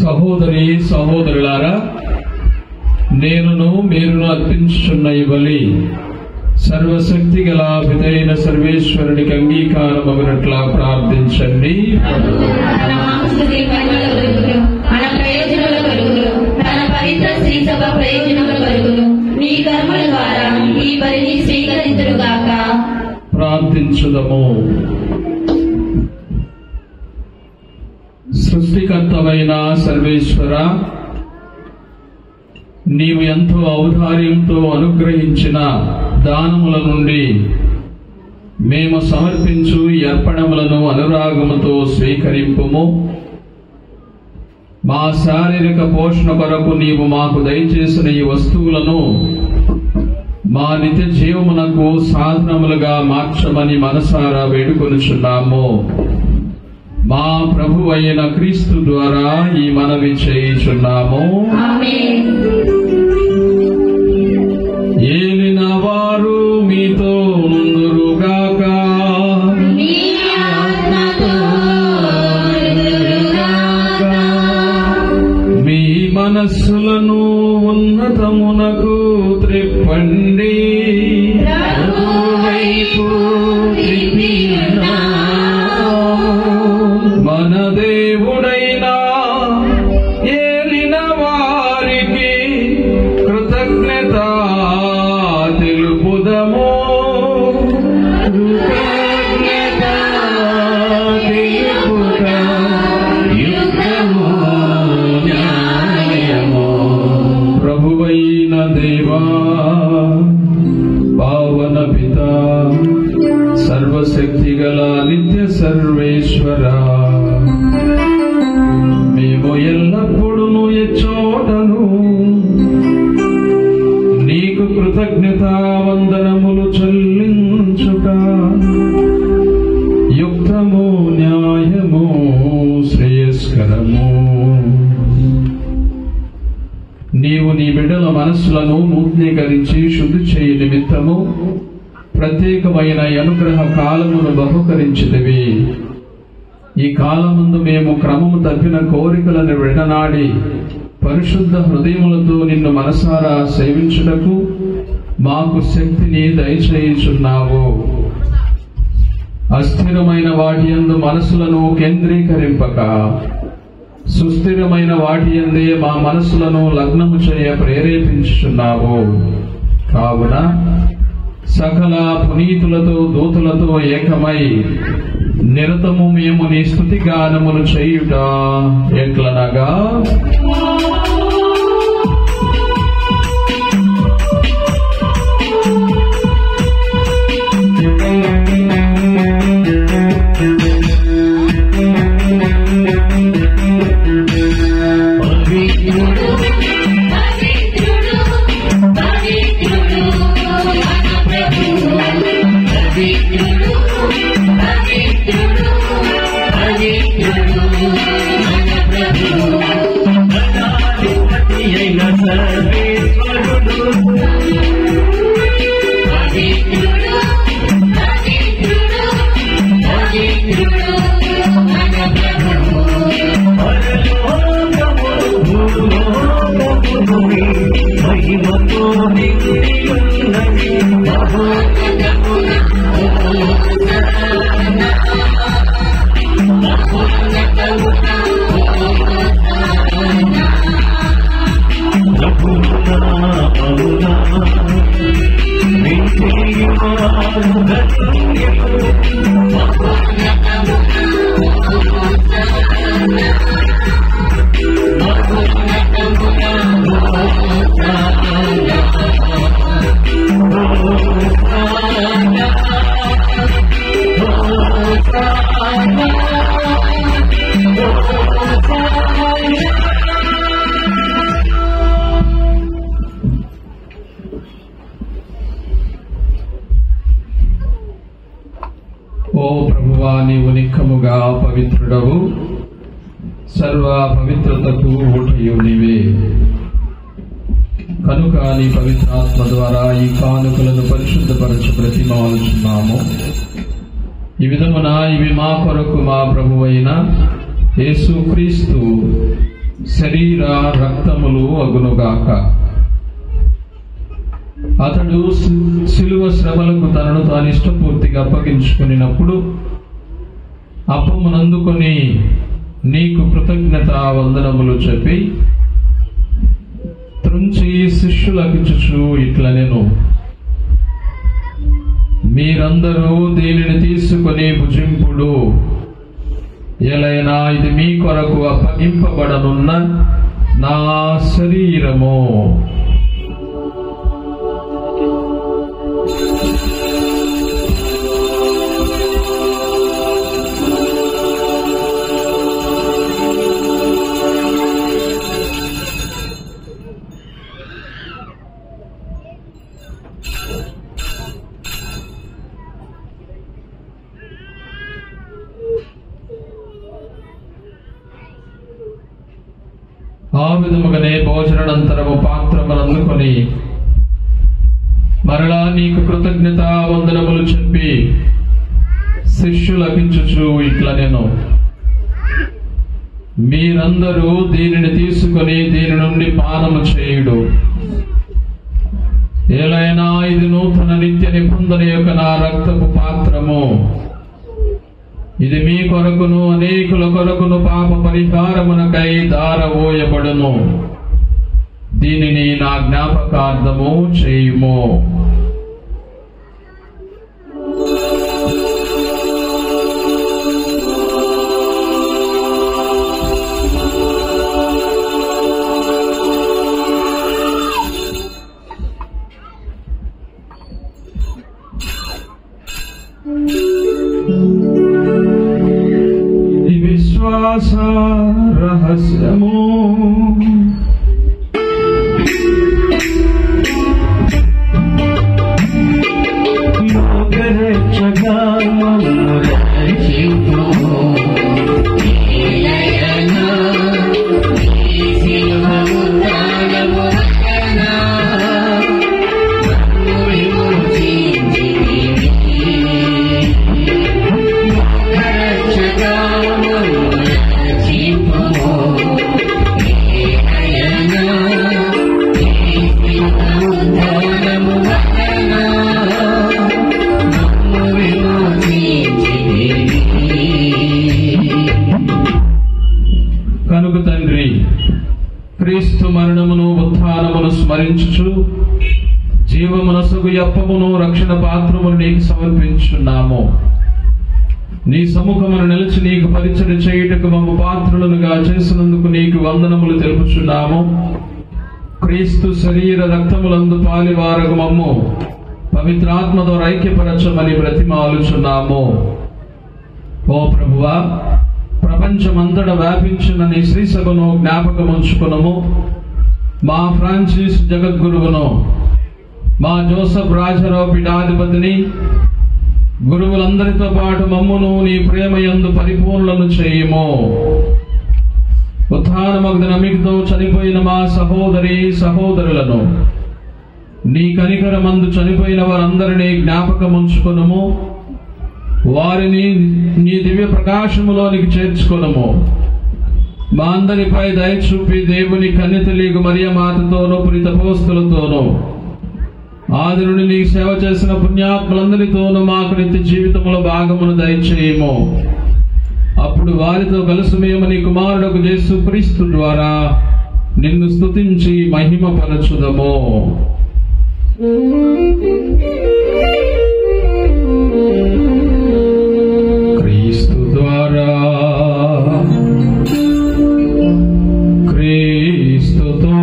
సహోదరి సహోదరులారా, నేనును మీరును అర్పించుచున్న ఈ బలి సర్వశక్తి గల పితైన సర్వేశ్వరునికి అంగీకారమగినట్లా ప్రార్థించండి. తన మాంసకి మహిమల కొరకును, మన ప్రయోజనాల కొరకును, తన పవిత్ర శ్రీ సభ ప్రయోజనముల కొరకును నీ కర్మల ద్వారా ఈ బలిని స్వీకరించుగాక. ప్రార్థించుదము. సృష్టికర్తమైన సర్వేశ్వర, నీవు ఎంతో ఔదార్యంతో అనుగ్రహించిన దానముల నుండి మేము సమర్పించు ఈ అర్పణములను అనురాగముతో స్వీకరింపుము. మా శారీరక పోషణ కొరకు నీవు మాకు దయచేసిన ఈ వస్తువులను మా నిత్య జీవమునకు సాధనములుగా మార్చమని మనసారా వేడుకొనుచున్నాము. మా ప్రభు అయిన క్రీస్తు ద్వారా ఈ మనవి చేయుచున్నాము. ఆమేన్. ఉన్నతమునకు త్రిప్పండి, ప్రభువైపు త్రిప్పి ఉన్నాము. మన దేవుడైనా ఏలిన వారికి కృతజ్ఞత తెలుపుదము. కృతజ్ఞత తెలుపుట యుక్తము న్యాయము. ప్రభువైన దేవా, పావన పితా, సర్వశక్తి గల నిత్య సర్వేశ్వర, మేము ఎల్లప్పుడూ ఎచ్చోటను నీకు కృతజ్ఞతా వందనములు చెల్లించుట యుక్తము న్యాయము శ్రేయస్కరము. నీవు నీ బిడ్డల మనస్సులను నూతనీకరించి శుద్ధి చేయ నిమిత్తము ప్రత్యేకమైన అనుగ్రహ కాలమును బహుకరించితివి. ఈ కాలముందు మేము క్రమము తప్పిన కోరికలను విడనాడి పరిశుద్ధ హృదయములతో నిన్ను మనసారా సేవించుటకు మాకు శక్తిని దయచేయుచున్నావు. అస్థిరమైన వాటి యందు మనసులను కేంద్రీకరింపక సుస్థిరమైన వాటి యందే మా మనసులను లగ్నము చేయ ప్రేరేపించుచున్నావు. కావున సకల పునీతులతో దూతులతో ఏకమై నిరతము మేము నీ స్తుతి గానములు చేయుట ఎట్లనగా, ఓ ప్రభువా, నీవు నిక్కముగా పవిత్రుడవు, సర్వ పవిత్రతకు ఊటయు నీవే. కనుక నీ పవిత్రాత్మ ద్వారా ఈ కానుకలను పరిశుద్ధపరచు ప్రతిమాలుచున్నాము. ఈ విధమున ఇవి మా కొరకు మా ప్రభువైన యేసుక్రీస్తు శరీర రక్తములు అగునుగాక. అతడు శిలువ శ్రమలకు తనను తాను ఇష్టపూర్తిగా అప్పగించుకున్నప్పుడు అప్పమునందుకొని నీకు కృతజ్ఞత వందనములు చెప్పి త్రుంచి శిష్యులకిచ్చుచు ఇట్లనెను, మీరందరూ దీనిని తీసుకొని భుజింపుడు, ఎలైనా ఇది మీ కొరకు అప్పగింపబడనున్న నా శరీరము. ఆ విధముగానే భోజనానంతరము పాత్రమును అందుకొని మరలా నీకు కృతజ్ఞత వందనములు చెప్పి శిష్యులకించుచు ఇట్లనెను, మీరందరూ దీనిని తీసుకొని దీని నుండి పానము చేయుడు. ఏలైనా ఇది నూతన నిత్య నిబంధన యొక్క నా రక్తపు పాత్రము. ఇది మీ కొరకును అనేకుల కొరకును పాప పరిహారమునకై ధారవోయబడును. దీనిని నా జ్ఞాపకార్థము చేయుము. విశ్వాస రహస్యము. కనుక తండ్రి, క్రీస్తు మరణమును ఉత్థానమును స్మరించుచు జీవమునసుగు అప్పమును రక్షణ పాత్రమును నీకు సమర్పించున్నాము. నీ సముఖమును నిలిచి నీకు పరిచయం చేయుటకు మమ్ము పాత్రులనుగా చేసినందుకు నీకు వందనములు తెలుపుచున్నాము. క్రీస్తు శరీర రక్తములందు పాలివారగు మమ్ము పవిత్రాత్మ ద్వారా ఐక్యపరచమని బ్రతిమాలుచున్నాము. ఓ ప్రభువా, ప్రపంచమంతటా వ్యాపించిన నీ శ్రీ సభను జ్ఞాపకముంచుకునము. మా ఫ్రాన్సిస్ జగద్గురువును, మా జోసఫ్ రాజారావు పీఠాధిపతిని, గురువులందరితో పాటు మమ్మును నీ ప్రేమయందు పరిపూర్ణను చేయుము. ఉత్థానమగు నమ్మికతో చనిపోయిన మా సహోదరి సహోదరులను, నీ కనికరమందు చనిపోయిన వారందరినీ జ్ఞాపకముంచుకునము. వారిని నీ దివ్య ప్రకాశములోనికి చేర్చుకొనము. మా అందరిపై దయ చూపి దేవుని కన్యతలీగు మరియమాతతోనూ పురితపోస్తులతోనూ ఆది నుండి నీకు సేవ చేసిన పుణ్యాత్ములందరితోనూ మాకు నిత్య జీవితంలో భాగమును దయచేయము. అప్పుడు వారితో కలిసి మేము నీ కుమారుడకు యేసు క్రీస్తు ద్వారా నిన్ను స్తుతించి మహిమపరచుదము. క్రీస్తు ద్వారా, క్రీస్తుతో,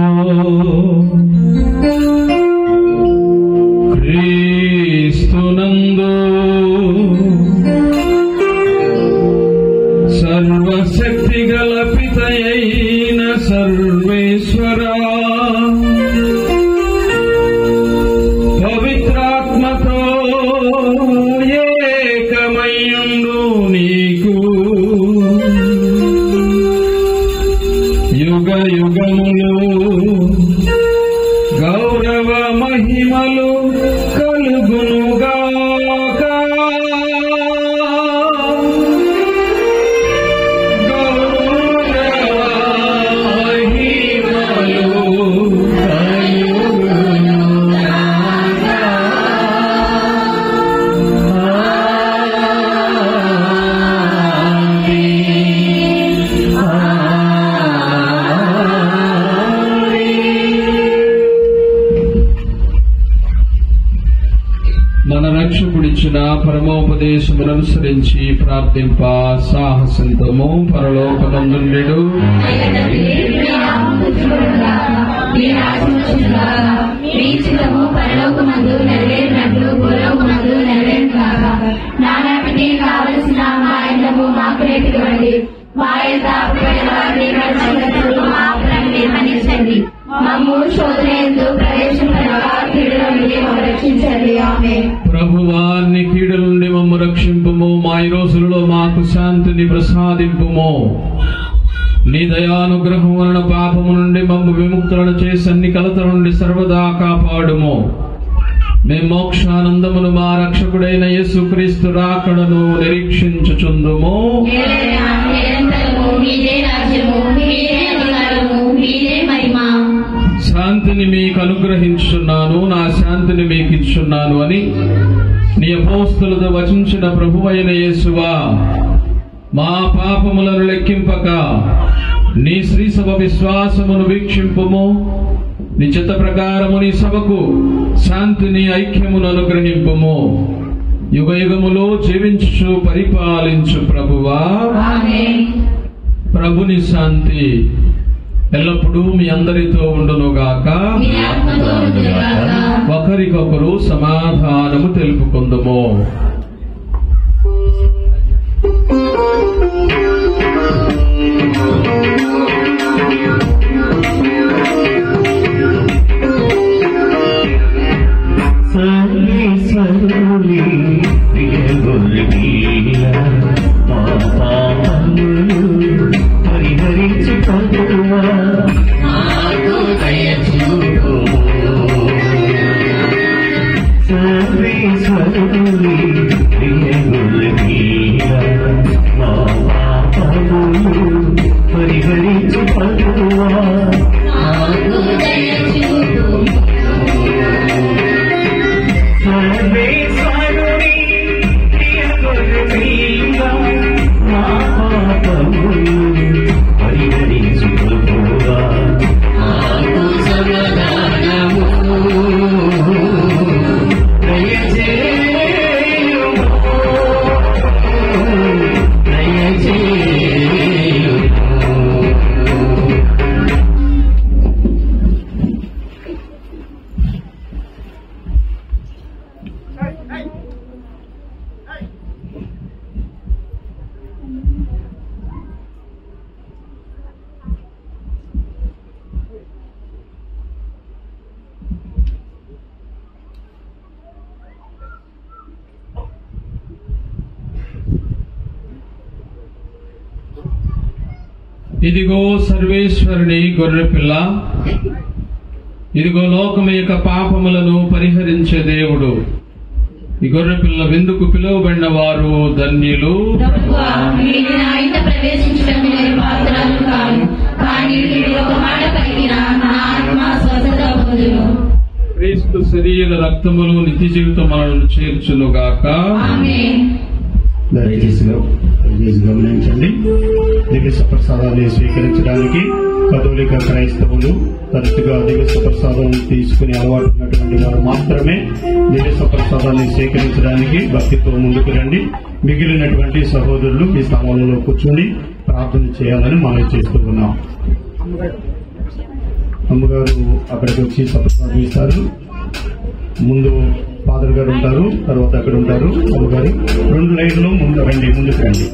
క్రీస్తునందు సర్వశక్తి గల పితయైన సర్వేశ్వరా, పవిత్రాత్మతో ఏకమయ్యుండు నీకు యుగ యుగములు గౌరవ మహిమలు కలుగునుగాక. మన రక్షకుడిచ్చిన పరమోపదేశమును అనుసరించి ప్రార్థింప సాహసింతము. పరలోకమందుండెడు పరలోకమందు నెరవేరినట్లు భూలోకమందు నెరవేరును కాక. నానాటికి కావలసిన మా ఇండ్లకు మాకు రేపివ్వండి. మా యొక్క అప్పుడైన వారిని మాత్రమే మన్నించండి. మమ్ము శోధనయందు ప్రవేశింపగా కీడుల నుండి మమ్ము రక్షించండి. ఆమేన్. ప్రభువా, నీ కీడుల నుండి మమ్ము రక్షింపుము. మా ఈ రోజులలో మాకు శాంతిని ప్రసాదింపుము. నీ దయానుగ్రహం వలన పాపము నుండి మమ్ము విముక్తులను చేసి అన్ని కలతల నుండి సర్వదా కాపాడుము. మేము మోక్షానందమును మా రక్షకుడైన యేసుక్రీస్తు రాకడను నిరీక్షించుచుందుము. నిరంతరము మీదే రాజ్యము, మీదే అధికారము, మీదే మహిమ. శాంతిని మీకు అనుగ్రహించున్నాను, నా శాంతిని మీకు ఇచ్చున్నాను అని నీ అపోస్తలుతో వచించిన ప్రభువైన యేసువా, మా పాపములను లెక్కింపక నీ శ్రీసభ విశ్వాసమును వీక్షింపుము. నీ చిత్త ప్రకారము నీ సభకు శాంతిని ఐక్యమును అనుగ్రహింపుము. యుగ యుగములో జీవించు పరిపాలించు ప్రభువా. ఆమేన్. ప్రభుని శాంతి ఎల్లప్పుడూ మీ అందరితో ఉండునుగాక. మీ ఆత్మతో ఉండుగాక. ఒకరికొకరు సమాధానము తెలుపుకుందుము. సర్వేశ్వరుని ప్రియ గొర్రెపిల్ల, మా పాపములు పరిహరించు ప్రభువా, మాకు దయ చూపుము. సర్వేశ్వరుని ప్రియ గొర్రెపిల్ల, మా పాపములు పరిహరించు ప్రభువా, మాకు దయ చూపుము. సర్వేశ్వరుని ప్రియ గొర్రెపిల్ల, మా పాపములు పరిహరించు ప్రభువా, మాకు సమాధానము దయచేయుము, దయచేయుము. ఇదిగో సర్వేశ్వరుని గొర్రెపిల్ల, ఇదిగో లోకము యొక్క పాపములను పరిహరించే దేవుడు. ఈ గొర్రెపిల్ల విందుకు పిలువబడిన వారు ధన్యులు. ప్రభువా, మీరు నా ఇంట ప్రవేశించడానికి నేను పాత్రను కాను, కానీ మీరు ఒక మాట పలికిన నా ఆత్మ స్వస్థత పొందును. క్రీస్తు శరీర రక్తములు నిత్య జీవితం మనల్ని చేర్చునుగాక. ఆమేన్. దయచేసి గమనించండి. దివ్య ప్రసాదాన్ని స్వీకరించడానికి కథోలిక క్రైస్తవులు తరచుగా దివ్య ప్రసాదం తీసుకునే అలవాటు ఉన్నటువంటి వారు మాత్రమే దివ్య ప్రసాదాన్ని స్వీకరించడానికి భక్తితో ముందుకు రండి. మిగిలినటువంటి సహోదరులు మీ స్థానాలలో కూర్చొని ప్రార్థన చేయాలని మనం చేస్తూ ఉన్నాం. అమ్మగారు అక్కడికి వచ్చి సప్రసాదం ఇస్తారు. ముందు ఫాదర్ గారు ఉంటారు, తర్వాత అక్కడ ఉంటారు అమ్మగారు. 2 లైన్లు ముందు రండి, ముందుకు రండి.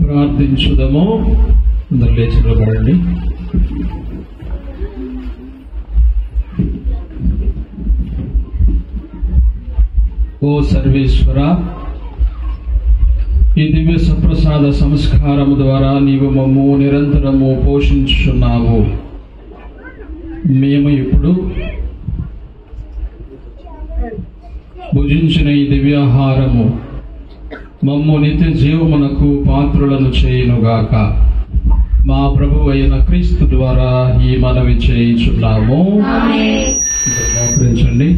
ప్రార్థించుదము. అందరూ లేచి నిలబడండి. ఓ సర్వేశ్వర, ఈ దివ్య సప్రసాద సంస్కారము ద్వారా నీవు మమ్ము నిరంతరము పోషించుచున్నావు. మేము ఇప్పుడు భుజించిన ఈ దివ్యాహారము మమ్ము నిత్య జీవమునకు పాత్రులను చేయునుగాక. మా ప్రభువు అయిన క్రీస్తు ద్వారా ఈ మనవి చేయుచున్నాము. మోకరించండి.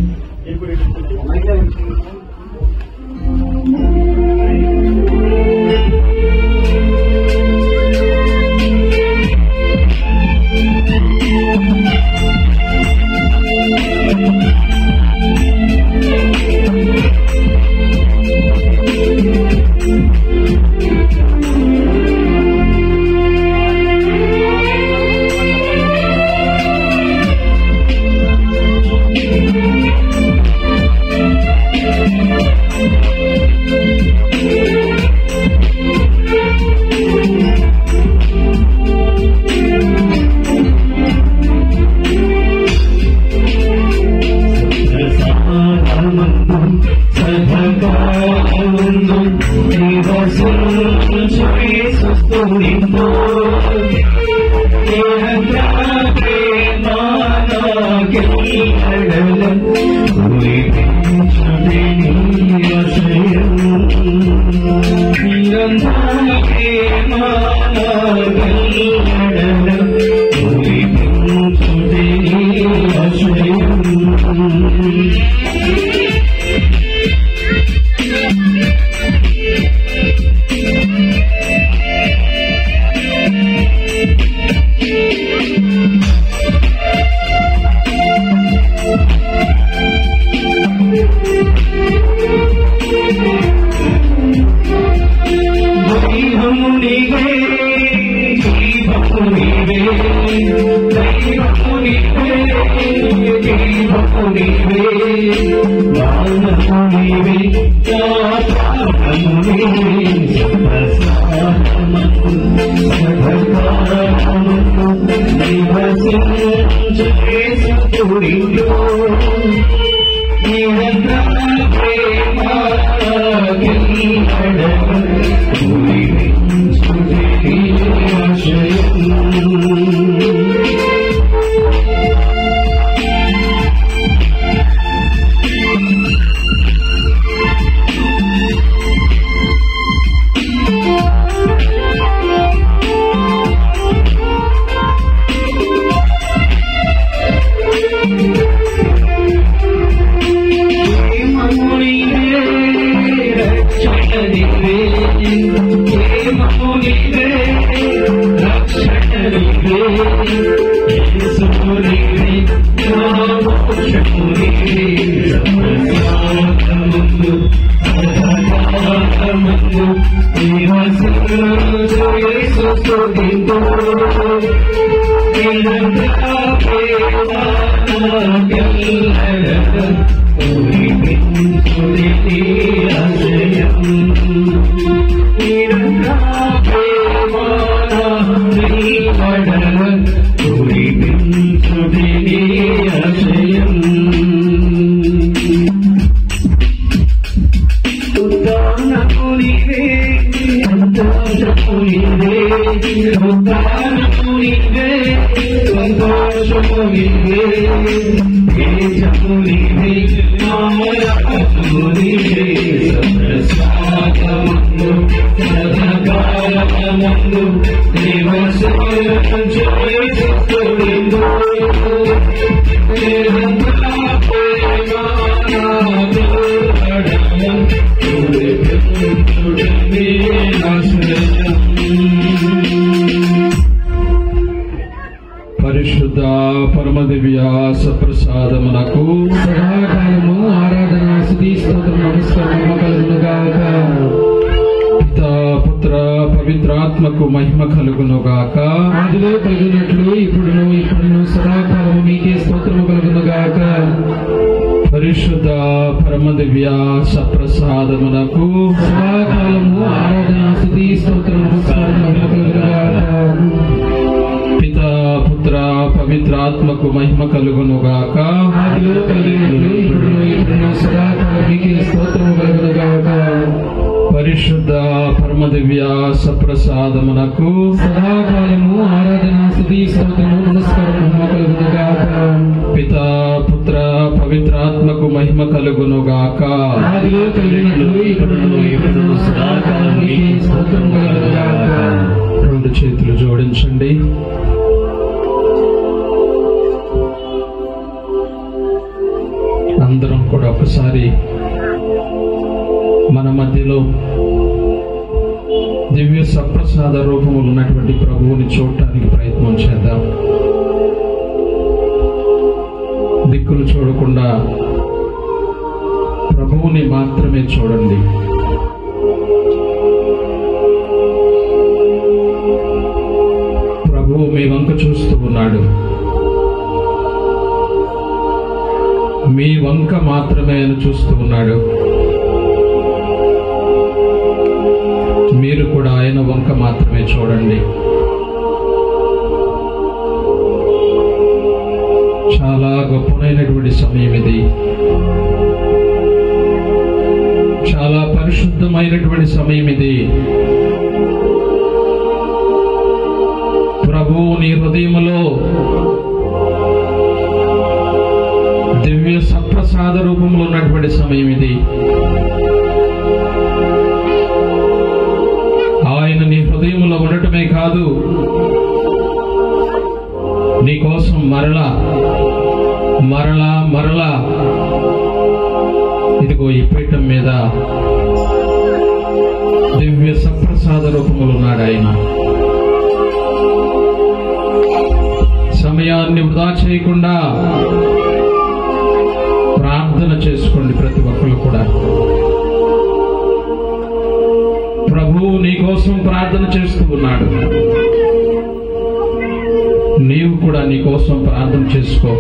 పరిశుద్ధ పరమదివ్య సప్రసాదమునకు సదాకాలము ఆరాధన స్తుతి స్తోత్రం నమస్కారం కలుగునుగాక. పితా పుత్ర పవిత్రాత్మకు మహిమ కలుగునుగాక. ఆదిలో కలిగినట్లు ఇప్పుడును సదాకాలము మీకే స్తోత్రము కలుగునుగాక. పరిశుద్ధ పరమదివ్య సప్రసాదమునకు సదాకాలము ఆరాధన స్తుతి స్తోత్రం నమస్కారం కలుగునుగాక. పితా పుత్ర పవిత్రాత్మకు మహిమ కలుగునుగాక. ఆదిలో కలిగినట్లు ఇప్పుడును సదాకాలము మీకే స్తోత్రము కలుగునుగాక. పరిశుద్ధ పరమదివ్య సప్రసాదమునకు సదాకాలము ఆరాధన స్తుతి స్తోత్రము నమస్కారం కలుగునుగాక. పితా పుత్ర పవిత్రాత్మకు మహిమ కలుగునుగాక. ఆదిలో కలిగినట్లు ఇప్పుడును సదాకాలము మీకే స్తోత్రము కలుగునుగాక. రెండు చేతులు జోడించండి. అందరం కూడా ఒకసారి మన మధ్యలో దివ్య సప్రసాద రూపములు ఉన్నటువంటి ప్రభువుని చూడటానికి ప్రయత్నం చేద్దాం. దిక్కులు చూడకుండా ప్రభువుని మాత్రమే చూడండి. ప్రభువు మీ వంక చూస్తూ ఉన్నాడు. మీ వంక మాత్రమే ఆయన చూస్తూ ఉన్నాడు. మీరు కూడా ఆయన వంక మాత్రమే చూడండి. చాలా గొప్పనైనటువంటి సమయం ఇది. చాలా పరిశుద్ధమైనటువంటి సమయం ఇది. ప్రభువు నీ హృదయములో చేసేటటువంటి సమయం ఇది. ఆయన నీ హృదయంలో ఉండటమే కాదు, నీ కోసం మరలా మరలా మరలా ఇదిగో ఈ పీఠం మీద దివ్య సప్రసాద రూపములు ఉన్నాడు ఆయన. సమయాన్ని వృధా చేయకుండా ప్రార్థన చేసుకోండి ప్రతి ఒక్కరు కూడా. ప్రభువు నీ కోసం ప్రార్థన చేస్తూ ఉన్నాడు. నీవు కూడా నీ కోసం ప్రార్థన చేసుకో.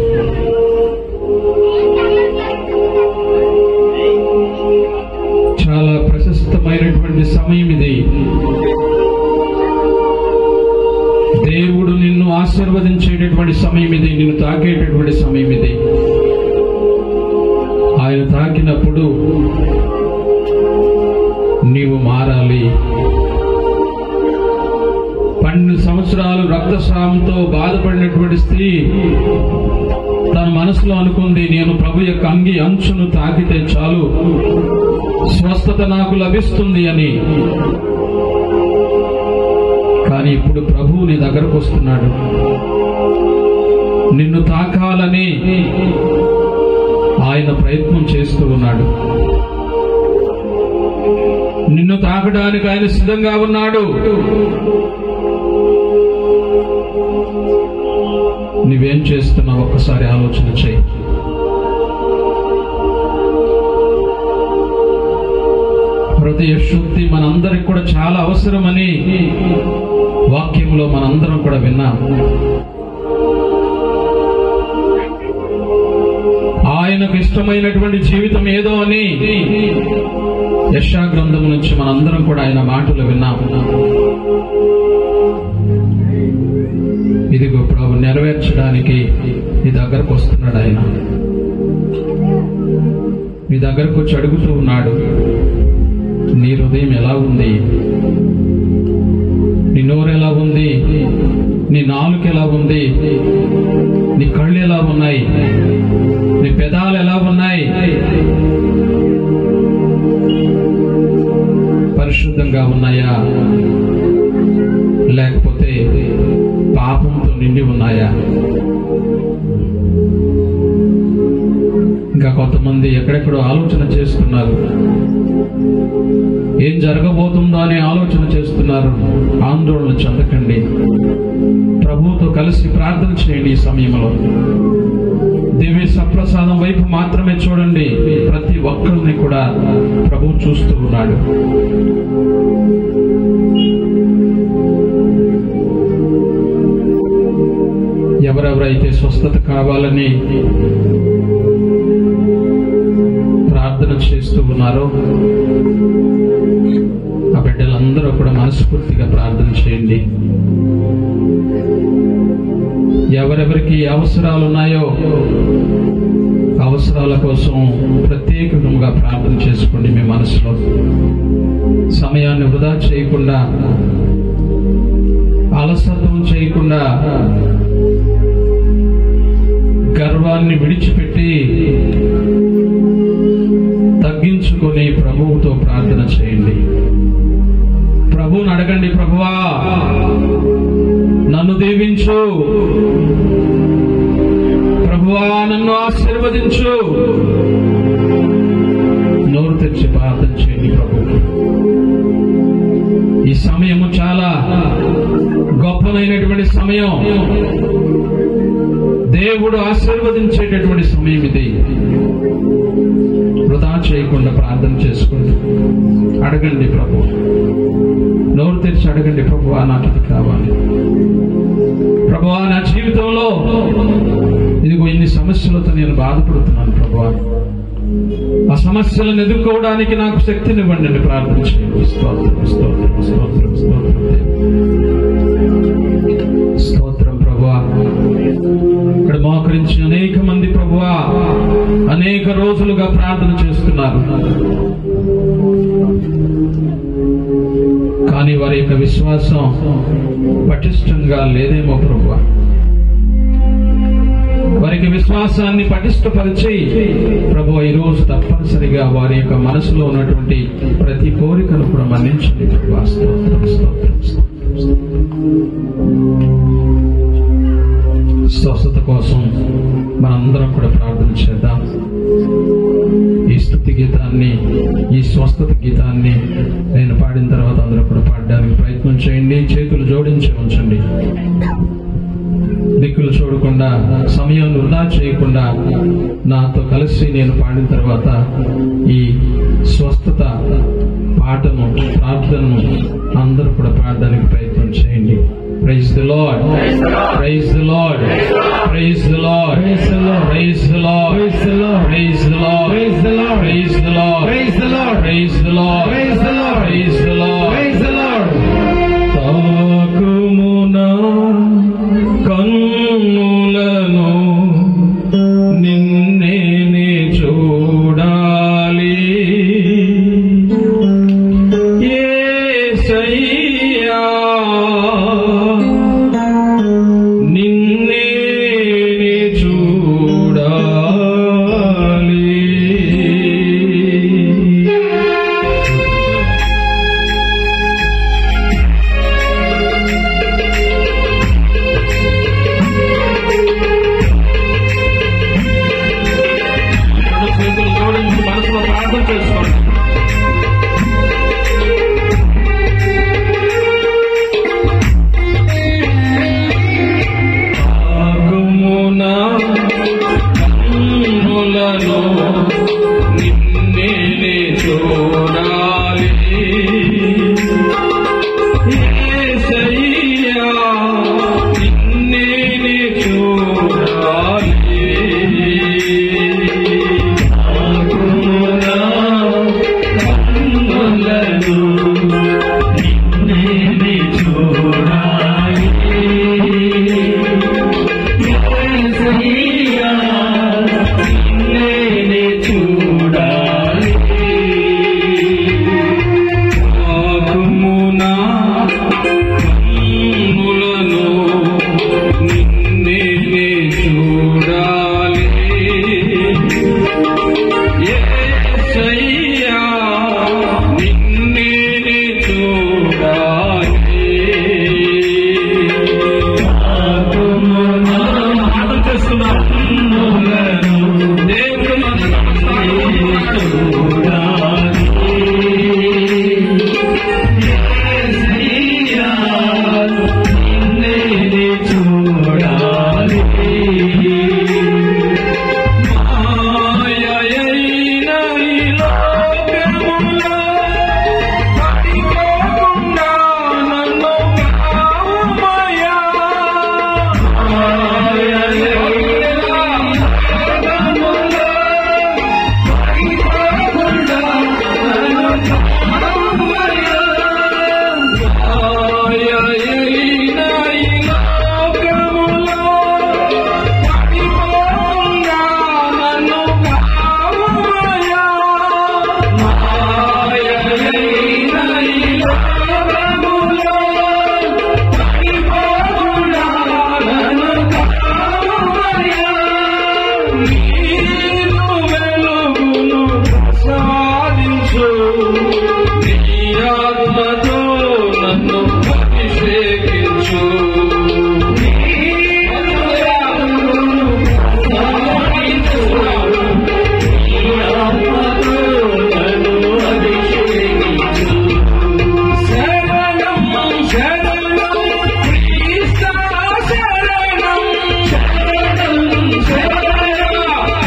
చాలా ప్రశస్తమైనటువంటి సమయం ఇది. దేవుడు నిన్ను ఆశీర్వదించేటటువంటి సమయం ఇది, నిన్ను తాకేటటువంటి సమయం ఇది. ఆయన తాకినప్పుడు నీవు మారాలి. 12 సంవత్సరాలు రక్తస్రావంతో బాధపడినటువంటి స్త్రీ తన మనసులో అనుకుంది, నేను ప్రభు యొక్క అంగి అంచును తాకితే చాలు స్వస్థత నాకు లభిస్తుంది అని. కానీ ఇప్పుడు ప్రభువు నీ దగ్గరకు వస్తున్నాడు. నిన్ను తాకాలని ఆయన ప్రయత్నం చేస్తూ ఉన్నాడు. నిన్ను తాకడానికి ఆయన సిద్ధంగా ఉన్నాడు. నువ్వేం చేస్తున్నావు ఒక్కసారి ఆలోచన చేయి. హృదయ శుద్ధి మనందరికి కూడా చాలా అవసరమని వాక్యంలో మనందరం కూడా విన్నాం. ఆయనకు ఇష్టమైనటువంటి జీవితం ఏదో అని యెషయా గ్రంథం నుంచి మనందరం కూడా ఆయన మాటలు విన్నాం. ఇదిగో ప్రభు నెరవేర్చడానికి నీ దగ్గరకు వస్తున్నాడు. ఆయన నీ దగ్గరకు వచ్చి అడుగుతూ ఉన్నాడు, నీ హృదయం ఎలా ఉంది, నీ నోరు ఎలా ఉంది, నీ నాలుక ఎలా ఉంది, నీ కళ్ళు ఎలా ఉన్నాయి, నీ పెదాలు ఎలా ఉన్నాయి, పరిశుద్ధంగా ఉన్నాయా లేకపోతే పాపంతో నిండి ఉన్నాయా? ఇంకా కొంతమంది ఎక్కడెక్కడో ఆలోచన చేస్తున్నారు, ఏం జరగబోతుందో అనే ఆలోచన చేస్తున్నారు. ఆందోళన చెందకండి, ప్రభువుతో కలిసి ప్రార్థన చేయండి. ఈ సమయంలో దివ్య సప్రసాదం వైపు మాత్రమే చూడండి. ప్రతి ఒక్కరిని కూడా ప్రభువు చూస్తూ ఉన్నాడు. ఎవరెవరైతే స్వస్థత కావాలని ప్రార్థన చేస్తూ ఉన్నారో ఆ బిడ్డలందరూ కూడా మనస్ఫూర్తిగా ప్రార్థన చేయండి. ఎవరెవరికి అవసరాలు ఉన్నాయో అవసరాల కోసం ప్రత్యేకంగా ప్రార్థన చేసుకోండి. మీ మనసులో సమయాన్ని వృధా చేయకుండా, అలసత్వం చేయకుండా, గర్వాన్ని విడిచిపెట్టి తగ్గించుకొని ప్రభువుతో ప్రార్థన చేయండి. ప్రభువుని అడగండి, ప్రభువా నన్ను దీవించు, ప్రభువా నన్ను ఆశీర్వదించు. నోరు తెరిచి ప్రార్థన చేయండి. ప్రభు ఈ సమయము చాలా గొప్పనైనటువంటి సమయం. దేవుడు ఆశీర్వదించేటటువంటి సమయం ఇది. వృధా చేయకుండా ప్రార్థన చేసుకోండి. అడగండి ప్రభు, నోరు తెరిచి అడగండి, ప్రభువా నాకు ఇది కావాలి, ప్రభువా నా జీవితంలో ఇదిగో ఇన్ని సమస్యలతో నేను బాధపడుతున్నాను ప్రభువా, ఆ సమస్యలను ఎదుర్కోవడానికి నాకు శక్తినివ్వండి అని ప్రార్థన చేయండి. స్తోత్రం స్తోత్రం స్తోత్రం స్తోత్రం స్తోత్రం ప్రభువా. ఇక్కడ మోకరించి అనేక మంది ప్రభువా అనేక రోజులుగా ప్రార్థన చేస్తున్నారు. కానీ వారి యొక్క విశ్వాసం పటిష్టంగా లేదేమో ప్రభువా. వారి యొక్క విశ్వాసాన్ని పటిష్టపరిచి ప్రభు ఈ రోజు తప్పనిసరిగా వారి యొక్క మనసులో ఉన్నటువంటి ప్రతి కోరికను కూడా మన్నించండి ప్రభు. స్తోత్రం, స్తోత్రం, స్తోత్రం. స్వస్థత కోసం మనందరం కూడా ప్రార్థన చేద్దాం. ఈ స్తుతి గీతాన్ని, ఈ స్వస్థత గీతాన్ని నేను పాడిన తర్వాత అందరూ కూడా పాడడానికి ప్రయత్నం చేయండి. చేతులు జోడించి ఉంచండి. దిక్కులు చూడకుండా, సమయాన్ని వృధా చేయకుండా నాతో కలిసి నేను పాడిన తర్వాత ఈ స్వస్థత పాటను, ప్రార్థనను అందరూ కూడా పాడడానికి ప్రయత్నం చేయండి. Praise the Lord. Praise the Lord. Praise the Lord. Praise the Lord. Praise the Lord. Praise the Lord. Praise the Lord. Praise the Lord. Praise the Lord. Praise the Lord. Praise the Lord. Praise the Lord. Praise the Lord. Praise the Lord. తాకుమునా కన్నులను నిన్నే చూడాలి యేసయ్యా, నిన్నే చూడాలి. చేతులు జోడించి మనసులో ప్రార్థన చేసుకోండి. నిన్నే చూడాలి యేసయ్యా, నిన్నే చూడాలి. నిన్నే చూడాలి యేసయ్యా, నిన్నే చూడాలి. ఆకుమునా కన్నులను నిన్నే చూడాలి యేసయ్యా, నిన్నే చూడాలి. ఆకుమునా అర్థం చేస్తున్నా దేవుడు చూడాలి యేసయ్యా, నిన్నే చూడాలి. మాయైన ఈ లోకములో పడిపోకుండా నన్ను కావుమయ్యా. మాయైన లోకములో పడిపోకుండా నన్ను కావుమయ్యా. మాయైన ఈ లోకములో పడిపోకుండా నన్ను కావుమయ్యా. మాయైన ఈ లోకములో పడిపోకుండా నన్ను కావుమయ్యా. నీరు వెలుగును ప్రసాదించు, నీ ఆత్మతో నన్ను అభిషేకించు. నీరు వెలుగును ప్రసాదించు, నీ ఆత్మతో నన్ను అభిషేకించు. శరణం శరణం క్రీస్తు శరణం, శరణం శరణం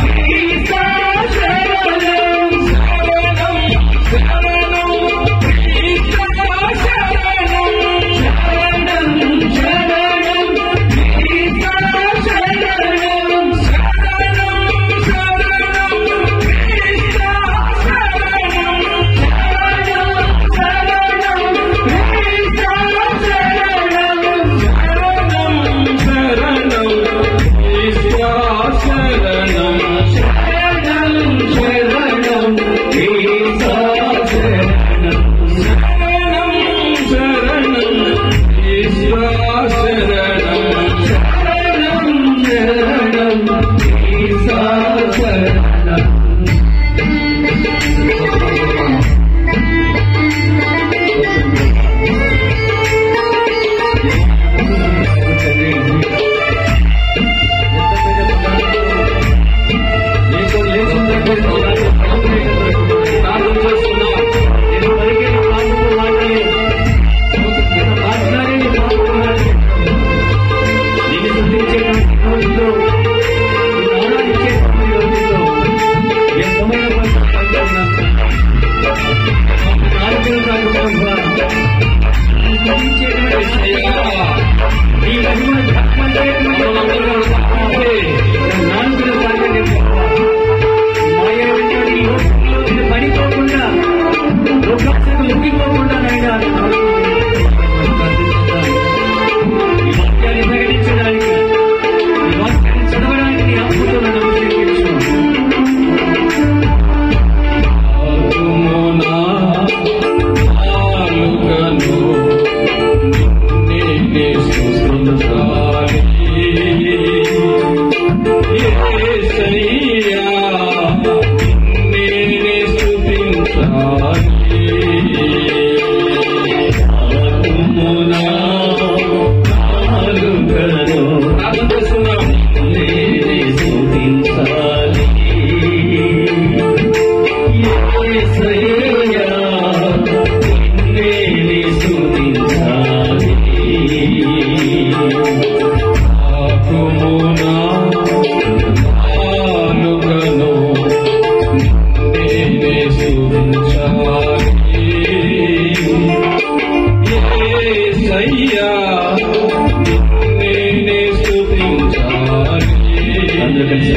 అందరూ కలిసి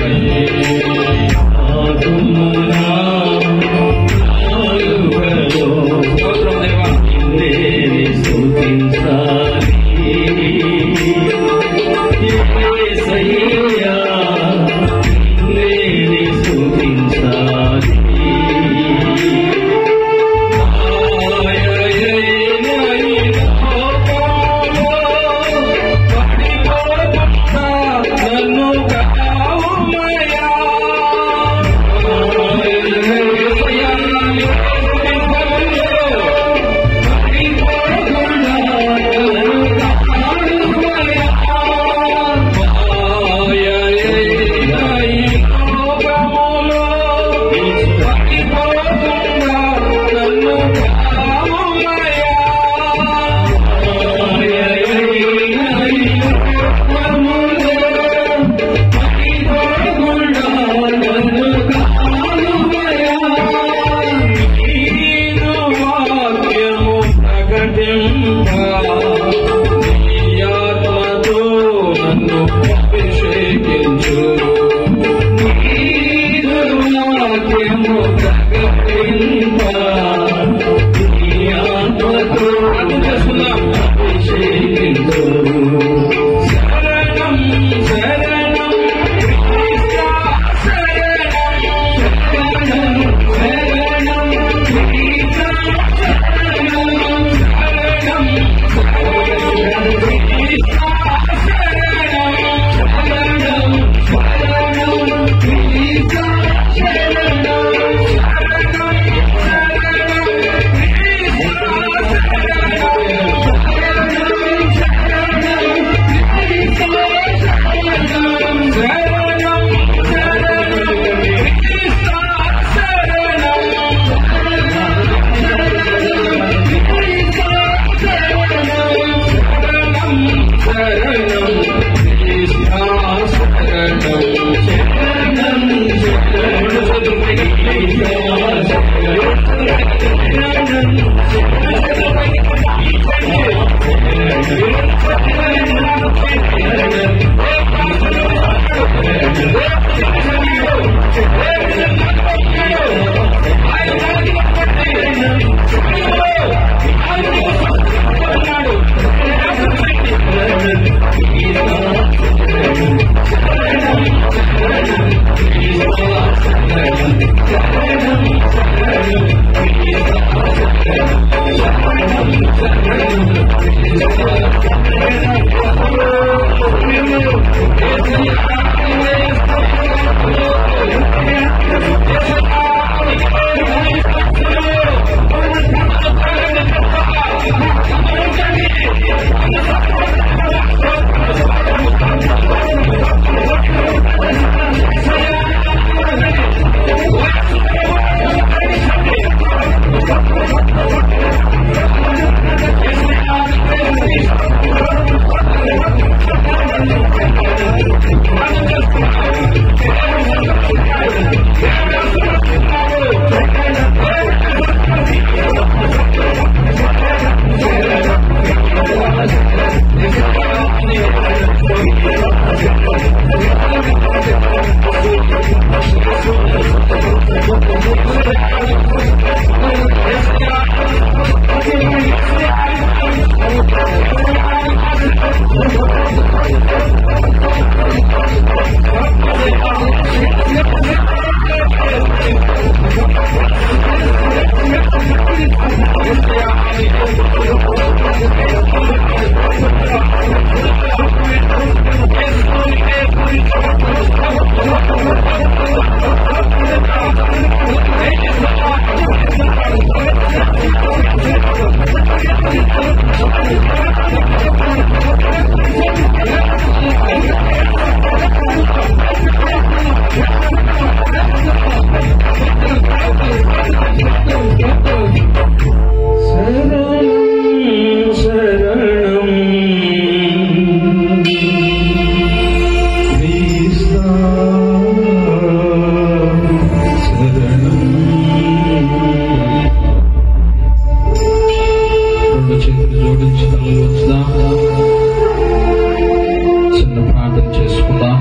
చిన్న ప్రార్థన చేసుకుందాం.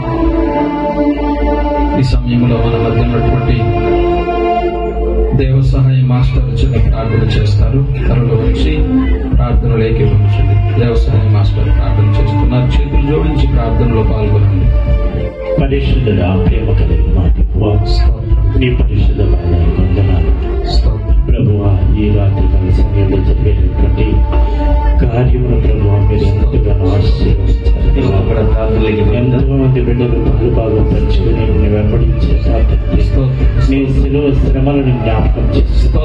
సమయంలో మన మధ్య ఉన్నటువంటి దేవ సహాయ మాస్టర్ చిన్న ప్రార్థన చేస్తారు. త్వరలో వచ్చి ప్రార్థనలు ఏకీభవించండి. దేవ సహాయ మాస్టర్ ప్రార్థన చేస్తున్నారు. చేతులు జోడించి ప్రార్థనలో పాల్గొనండి. పరిశుద్ధుడా, ప్రేమ కలిగిన మా ప్రభువా, నీ పరిశుద్ధమైన వందనాలు ప్రభువా. ఈ రాత్రి కాల సమయంలో జరిగేటటువంటి కార్యములు ప్రభువా మీరు ఎంతగానో ఆశీర్వదిస్తారు. ఎంతో మంది బిడ్డలు పాలు పంచుకుని నిన్ను వెంబడించే నీ శిలువ శ్రమలను జ్ఞాపకం చేస్తూ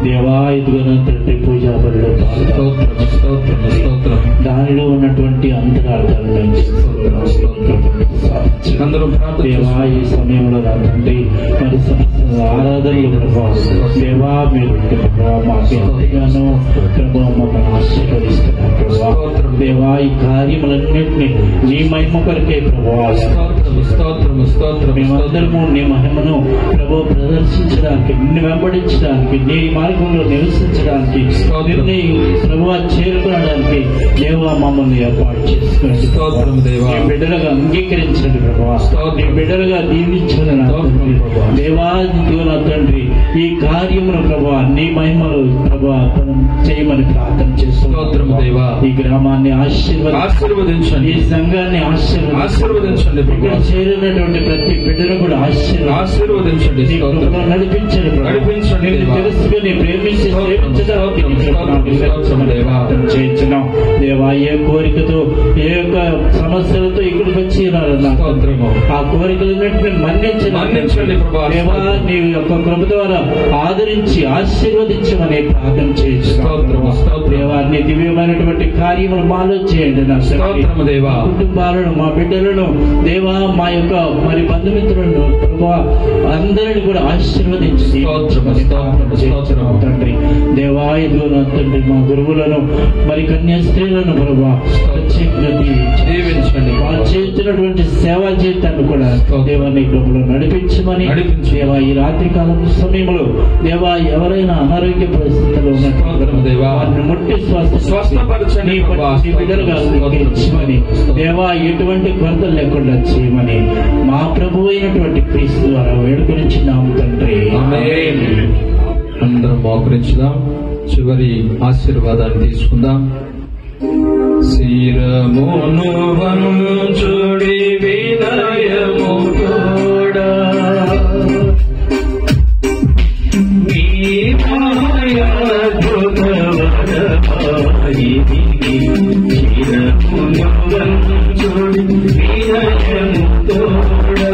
దేవా ఇదిగోనంతటి పూజా బలిలో దానిలో ఉన్నటువంటి అంతరార్థాల నుంచి దేవా ఈ సమయంలో నా తండ్రి మరి ఆరాధనలు ప్రభావం దేవా మీరు మాకు ఎంతగానో ప్రభావం మమ్మల్ని ఆశీర్వదిస్తున్నారు ప్రభావ. దేవా ఈ కార్యములన్నింటినీ నీ మహిమ కొరకే ప్రభావ. మేమందరము నీ మహిమను ప్రభు ప్రదర్శించడానికి, నిన్ను వెంబడించడానికి, నీ మార్గంలో నివసించడానికి, నిన్ను ప్రభు చేరుకోవడానికి దేవా మమ్మల్ని ఏర్పాటు చేసుకోండి. బిడ్డలుగా అంగీకరించండి ప్రభావ. నీ బిడ్డలుగా దీవించండి దేవా. నా తండ్రి ఈ కార్యమును ప్రభావ నీ మహిమలో ప్రభావ చేయమని ప్రార్థన చేస్తున్నాం. ఈ గ్రామాన్ని ఆశీర్వదించండి, ఈ సంఘాన్ని ఆశీర్వదించండి. ఇక్కడ చేరినటువంటి ప్రతి బిడ్డను కూడా ఆశీర్వదించండి, నడిపించండి. తెలుసుకుని ప్రేమించి చేయించున్నాం దేవా. ఏ కోరికతో ఏ యొక్క సమస్యలతో ఇక్కడికి వచ్చి ఆ కోరికలన్నింటినీ మన్నించండి దేవా. నీ యొక్క కృప ద్వారా ఆదరించి ఆశీర్వదించమని ప్రార్థన చేయించున్నాం దేవా. నీ దివ్యమైనటువంటి కార్యములు మాలో చేయండి నా దేవా. కుటుంబాలను, మా బిడ్డలను దేవా, మా యొక్క మరి బంధుమిత్రులను ప్రభా అందరిని కూడా ఆశీర్వదించి తండ్రి దేవా. ఇదిగో నా తండ్రి మా గురువులను మరి కన్యాస్త్రీలను ప్రభా ప్రత్యేకంగా దీవించండి. వాళ్ళు చేస్తున్నటువంటి సేవా జీవితాన్ని కూడా దేవా నీ కృపలో నడిపించమని దేవా. ఈ రాత్రి కాలం సమయంలో దేవా ఎవరైనా అనారోగ్య పరిస్థితుల్లో ఉన్నట్టు దేవా వారిని ముట్టి స్వస్థపరచని బిడ్డలుగా ఇచ్చమని దేవా. ఎటువంటి కొరతలు లేకుండా చేయమని మా ప్రభు అయినటువంటి క్రీస్తు ద్వారా వేడుకొనిచున్నాము తండ్రి. అందరం మోకరించుదాం. చివరి ఆశీర్వాదాన్ని తీసుకుందాం. శిరమును వంచుడి వినయము తోడా మీ మాయా దుర్వరపాయి. శిరమును వంచుడి వినయము తోడా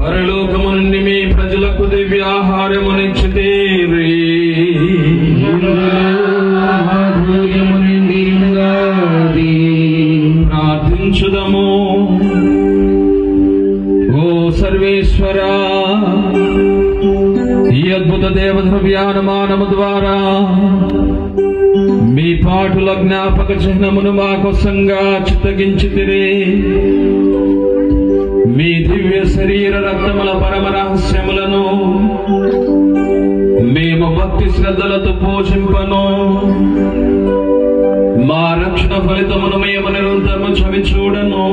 పరలోకము నుండి మీ ప్రజలకు దివ్యాహారమునిచ్చితేరి. ప్రార్థించుదము. ఓ సర్వేశ్వరా, ఈ అద్భుత దేవద్రవ్యానుమానము ద్వారా మీ పాటుల జ్ఞాపక చిహ్నమును మా కోసంగా చిత్తగించితిరి. మీ దివ్య శరీర రక్తముల పరమ రహస్యములను మేము భక్తి శ్రద్ధలతో పోషింపను. మా రక్షణ ఫలితమును మేము నిరంతరము చవి చూడను.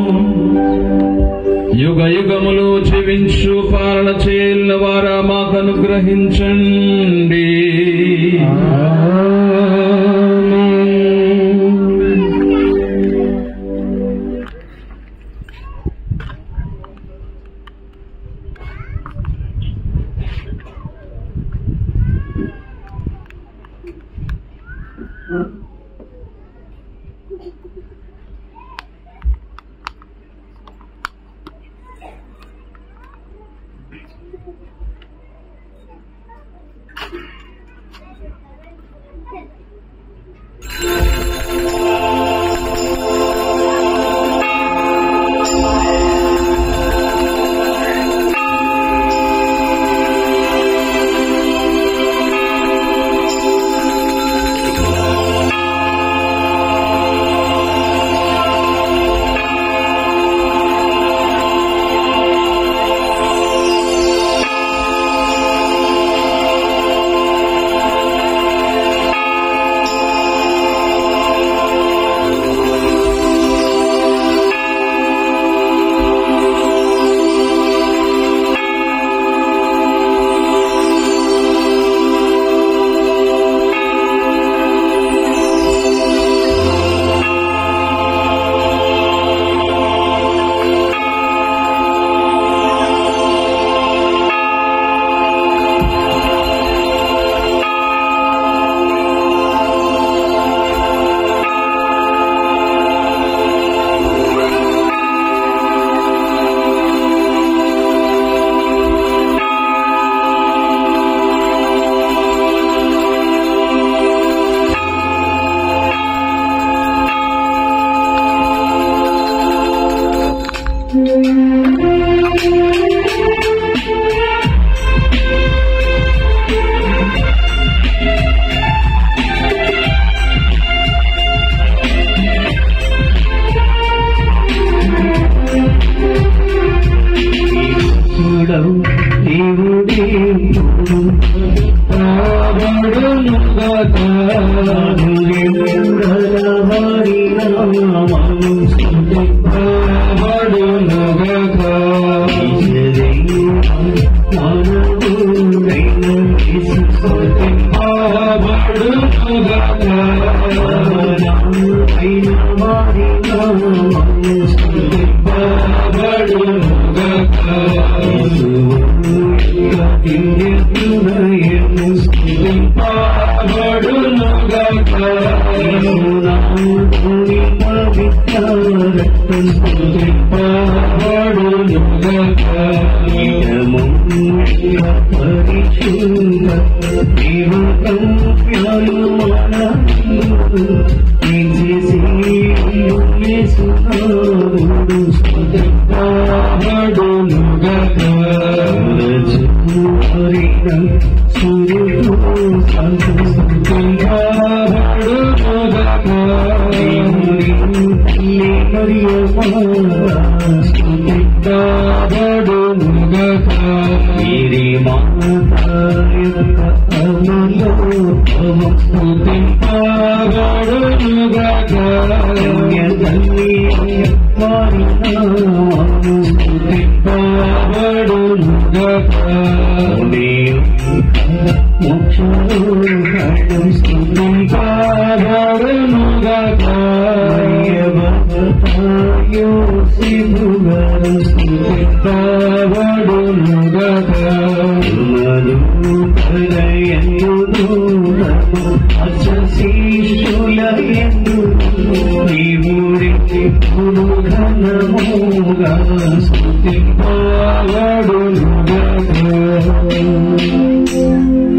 యుగ యుగములు జీవించు పాలన చేయల వారా మాకు అనుగ్రహించండి.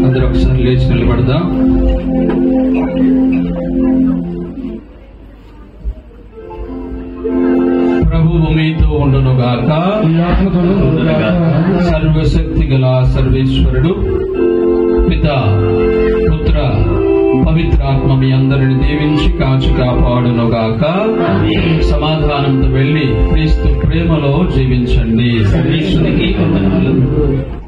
అందరూ ఒకసారి లేచి నిలబడదాం. ప్రభువు మీతో ఉండునుగాక. సర్వశక్తి గల సర్వేశ్వరుడు పితా పుత్ర పవిత్రాత్మ మీ అందరిని దీవించి కాచి కాపాడునుగాక. సమాధానంతో వెళ్లి క్రీస్తు ప్రేమలో జీవించండి. సర్వేశ్వరునికి వందనాలు.